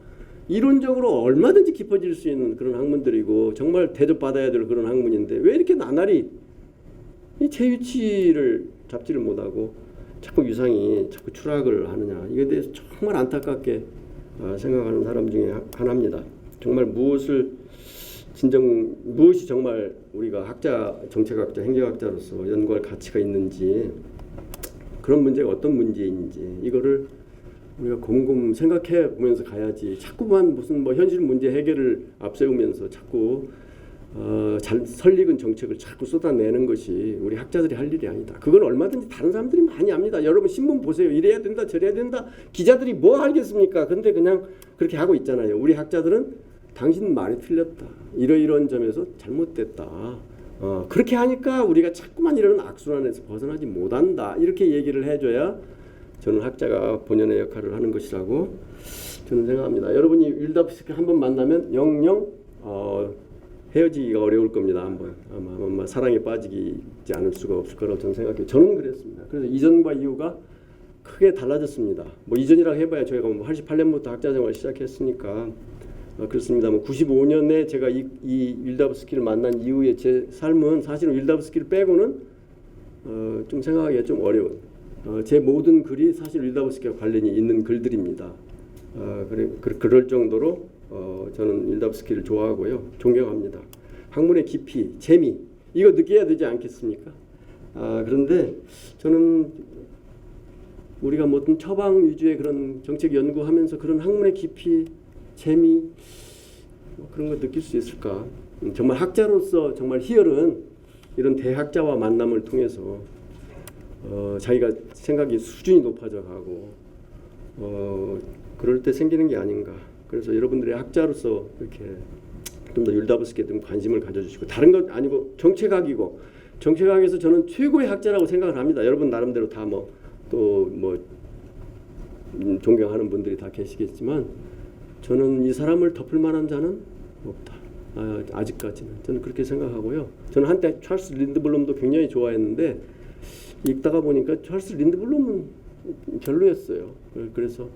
이론적으로 얼마든지 깊어질 수 있는 그런 학문들이고 정말 대접받아야 될 그런 학문인데 왜 이렇게 나날이 제 위치를 잡지를 못하고 자꾸 유상이 자꾸 추락을 하느냐. 이거에 대해서 정말 안타깝게 생각하는 사람 중에 하나입니다. 정말 무엇이 정말 우리가 학자, 정책학자, 행정학자로서 연구할 가치가 있는지 그런 문제가 어떤 문제인지 이거를 우리가 곰곰 생각해 보면서 가야지 자꾸만 무슨 현실 문제 해결을 앞세우면서 자꾸 잘 설익은 정책을 자꾸 쏟아내는 것이 우리 학자들이 할 일이 아니다. 그건 얼마든지 다른 사람들이 많이 합니다. 여러분 신문 보세요. 이래야 된다 저래야 된다. 기자들이 뭐 알겠습니까? 근데 그냥 그렇게 하고 있잖아요. 우리 학자들은 당신 말이 틀렸다. 이러이러한 점에서 잘못됐다. 그렇게 하니까 우리가 자꾸만 이런 악순환에서 벗어나지 못한다. 이렇게 얘기를 해줘야 저는 학자가 본연의 역할을 하는 것이라고 저는 생각합니다. 여러분이 윌다버스키 한번 만나면 영영 헤어지기가 어려울 겁니다. 아마 사랑에 빠지지 않을 수가 없을 거라고 저는 생각해요. 저는 그랬습니다. 그래서 이전과 이후가 크게 달라졌습니다. 이전이라고 해봐야 저희가 88년부터 학자생활을 시작했으니까 그렇습니다만 95년에 제가 이 윌다버스키를 만난 이후에 제 삶은 사실은 윌다버스키를 빼고는 좀 생각하기가 좀 어려운 제 모든 글이 사실 윌다버스키와 관련이 있는 글들입니다. 그럴 정도로 저는 윌다버스키를 좋아하고요. 존경합니다. 학문의 깊이, 재미 이거 느껴야 되지 않겠습니까? 그런데 저는 우리가 어떤 처방 위주의 그런 정책 연구하면서 그런 학문의 깊이, 재미 그런 거 느낄 수 있을까? 정말 학자로서 정말 희열은 이런 대학자와 만남을 통해서 자기가 생각이 수준이 높아져 가고 그럴 때 생기는 게 아닌가. 그래서 여러분들의 학자로서 이렇게 좀 더 율다브스키에 좀 관심을 가져주시고, 다른 것 아니고 정책학이고, 정책학에서 저는 최고의 학자라고 생각을 합니다. 여러분 나름대로 다 존경하는 분들이 다 계시겠지만 저는 이 사람을 덮을 만한 자는 없다. 아직까지는 저는 그렇게 생각하고요. 저는 한때 찰스 린드블럼도 굉장히 좋아했는데 읽다가 보니까 찰스 린드블럼은 별로였어요. 그래서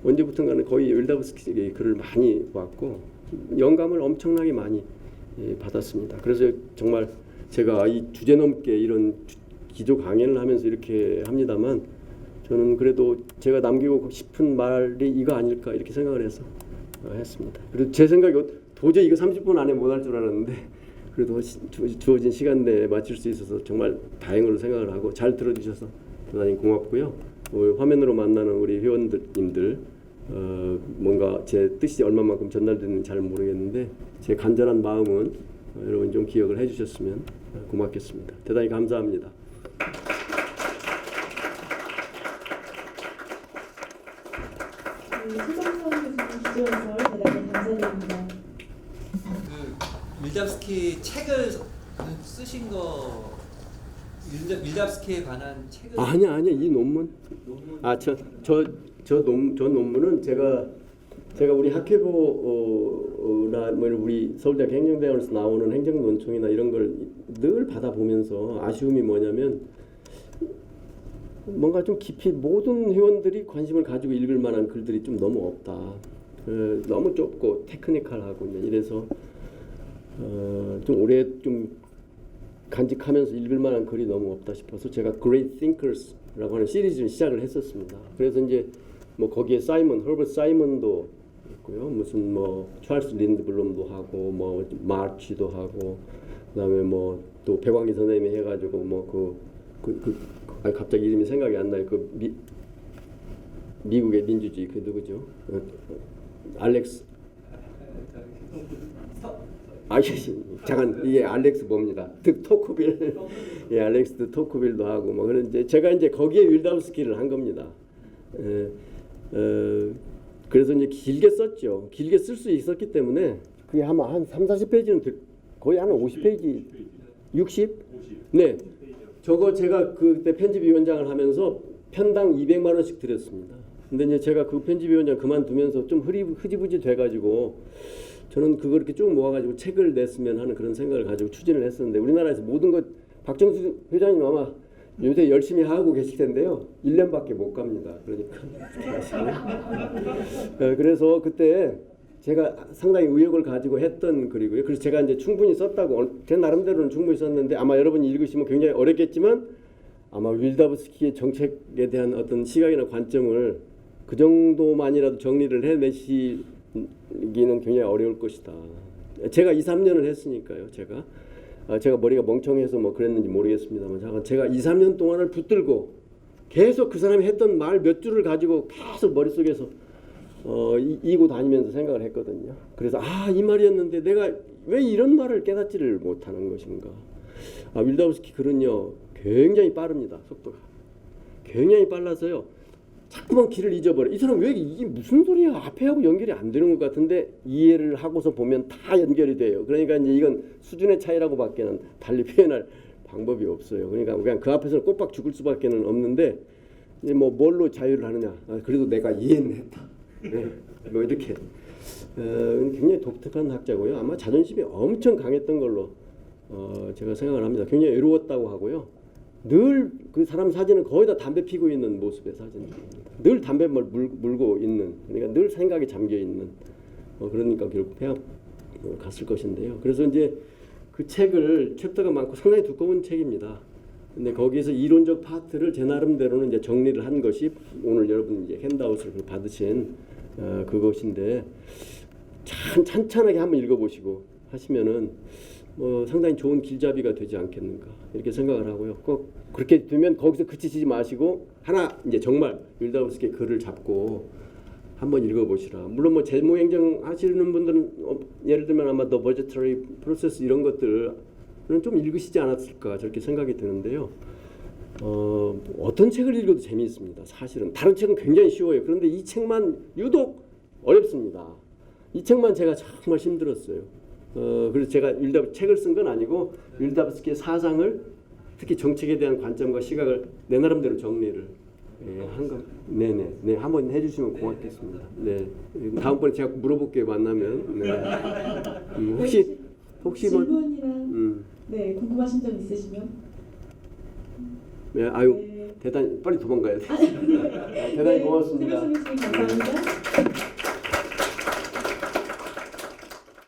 언제부턴가는 거의 율다브스키의 글을 많이 봤고 영감을 엄청나게 많이 받았습니다. 그래서 정말 제가 이 주제넘게 이런 기조 강연을 하면서 이렇게 합니다만 저는 그래도 제가 남기고 싶은 말이 이거 아닐까 이렇게 생각을 해서 했습니다. 그리고 제 생각이 도저히 이거 30분 안에 못 할 줄 알았는데 그래도 주어진 시간 내에 마칠 수 있어서 정말 다행으로 생각을 하고 잘 들어주셔서 대단히 고맙고요. 화면으로 만나는 우리 회원님들 뭔가 제 뜻이 얼마만큼 전달되는지 잘 모르겠는데 제 간절한 마음은 여러분 좀 기억을 해주셨으면 고맙겠습니다. 대단히 감사합니다.
최정선 교수님 기조연설 대단히 감사드립니다.
밀답스키 책을 쓰신 거 밀답스키에 관한 책을
아니야 이 논문 저 논문은 제가 우리 학회보나 우리 서울대학 행정대학원에서 나오는 행정논총이나 이런 걸 늘 받아보면서 아쉬움이 뭐냐면 뭔가 좀 깊이 모든 회원들이 관심을 가지고 읽을 만한 글들이 좀 너무 없다. 너무 좁고 테크니컬하고 이래서 좀 오래 좀 간직하면서 읽을 만한 글이 너무 없다 싶어서 제가 Great Thinkers라고 하는 시리즈를 시작을 했었습니다. 그래서 이제 뭐 거기에 허버트 사이먼도 있고요, 무슨 찰스 린드블럼도 하고 마치도 하고 그다음에 또 백왕기 선생님이 해가지고 갑자기 이름이 생각이 안 나요. 미국의 민주주의 그 누구죠? 알렉스. 잠깐 이게 알렉스 뭡니다. 토크빌. 예, 알렉스 토크빌도 하고 그런 이제 제가 이제 거기에 윌다우스키를 한 겁니다. 그래서 이제 길게 썼죠. 길게 쓸 수 있었기 때문에 그게 아마 한 3-40페이지는 거의 한 50페이지 60? 네. 저거 제가 그때 편집위원장을 하면서 편당 200만 원씩 드렸습니다. 근데 이제 제가 그 편집위원장 그만두면서 좀 흐지부지 돼가지고 저는 그걸 이렇게 쭉 모아가지고 책을 냈으면 하는 그런 생각을 가지고 추진을 했었는데 우리나라에서 모든 것 박정수 회장님 아마 요새 열심히 하고 계실 텐데요. 1년밖에 못 갑니다. 그러니까 그래서 그때 제가 상당히 의욕을 가지고 했던 글이고요. 그래서 제가 이제 충분히 썼다고 제 나름대로는 충분히 썼는데 아마 여러분이 읽으시면 굉장히 어렵겠지만 아마 윌다브스키의 정책에 대한 어떤 시각이나 관점을 그 정도만이라도 정리를 해내시기는 굉장히 어려울 것이다. 제가 2-3년을 했으니까요. 제가 머리가 멍청해서 그랬는지 모르겠습니다만 제가 2-3년 동안을 붙들고 계속 그 사람이 했던 말 몇 줄을 가지고 계속 머릿속에서 이고 다니면서 생각을 했거든요. 그래서 이 말이었는데 내가 왜 이런 말을 깨닫지를 못하는 것인가. 윌다우스키 글은요 굉장히 빠릅니다. 속도가 굉장히 빨라서요 자꾸만 길을 잊어버려. 이 사람 왜 이게 무슨 소리야, 앞에하고 연결이 안 되는 것 같은데 이해를 하고서 보면 다 연결이 돼요. 그러니까 이제 이건 수준의 차이라고밖에는 달리 표현할 방법이 없어요. 그러니까 그냥 그 앞에서는 꼬박 죽을 수밖에는 없는데 이제 뭘로 자유를 하느냐. 그래도 내가 이해는 했다. 네. 이렇게 굉장히 독특한 학자고요. 아마 자존심이 엄청 강했던 걸로 제가 생각을 합니다. 굉장히 외로웠다고 하고요. 늘 그 사람 사진은 거의 다 담배 피고 있는 모습의 사진입니다. 늘 담배 물고 있는, 그러니까 늘 생각에 잠겨 있는 그러니까 결국 폐암 갔을 것인데요. 그래서 이제 그 책을 챕터가 많고 상당히 두꺼운 책입니다. 근데 거기에서 이론적 파트를 제 나름대로는 이제 정리를 한 것이 오늘 여러분 이제 핸드아웃을 받으신 그것인데 찬찬하게 한번 읽어보시고 하시면은 상당히 좋은 길잡이가 되지 않겠는가 이렇게 생각을 하고요. 꼭 그렇게 되면 거기서 그치지 마시고 하나 이제 정말 윌다우스키의 글을 잡고 한번 읽어보시라. 물론 재무행정 하시는 분들은 예를 들면 아마 The Budgetary Process 이런 것들 좀 읽으시지 않았을까 저렇게 생각이 드는데요. 어떤 책을 읽어도 재미있습니다. 사실은 다른 책은 굉장히 쉬워요. 그런데 이 책만 유독 어렵습니다. 이 책만 제가 정말 힘들었어요. 그래서 제가 책을 쓴 건 아니고 윌다브스키의 사상을 특히 정책에 대한 관점과 시각을 내 나름대로 정리를 한 거. 네네. 한번 해주시면 고맙겠습니다. 네. 다음번에 제가 물어볼게요. 만나면. 네. 혹시 뭐
질문이랑 네, 궁금하신 점 있으시면
네, 아유
네.
대단히 빨리 도망가야 돼. 대단히 고맙습니다.
감사합니다.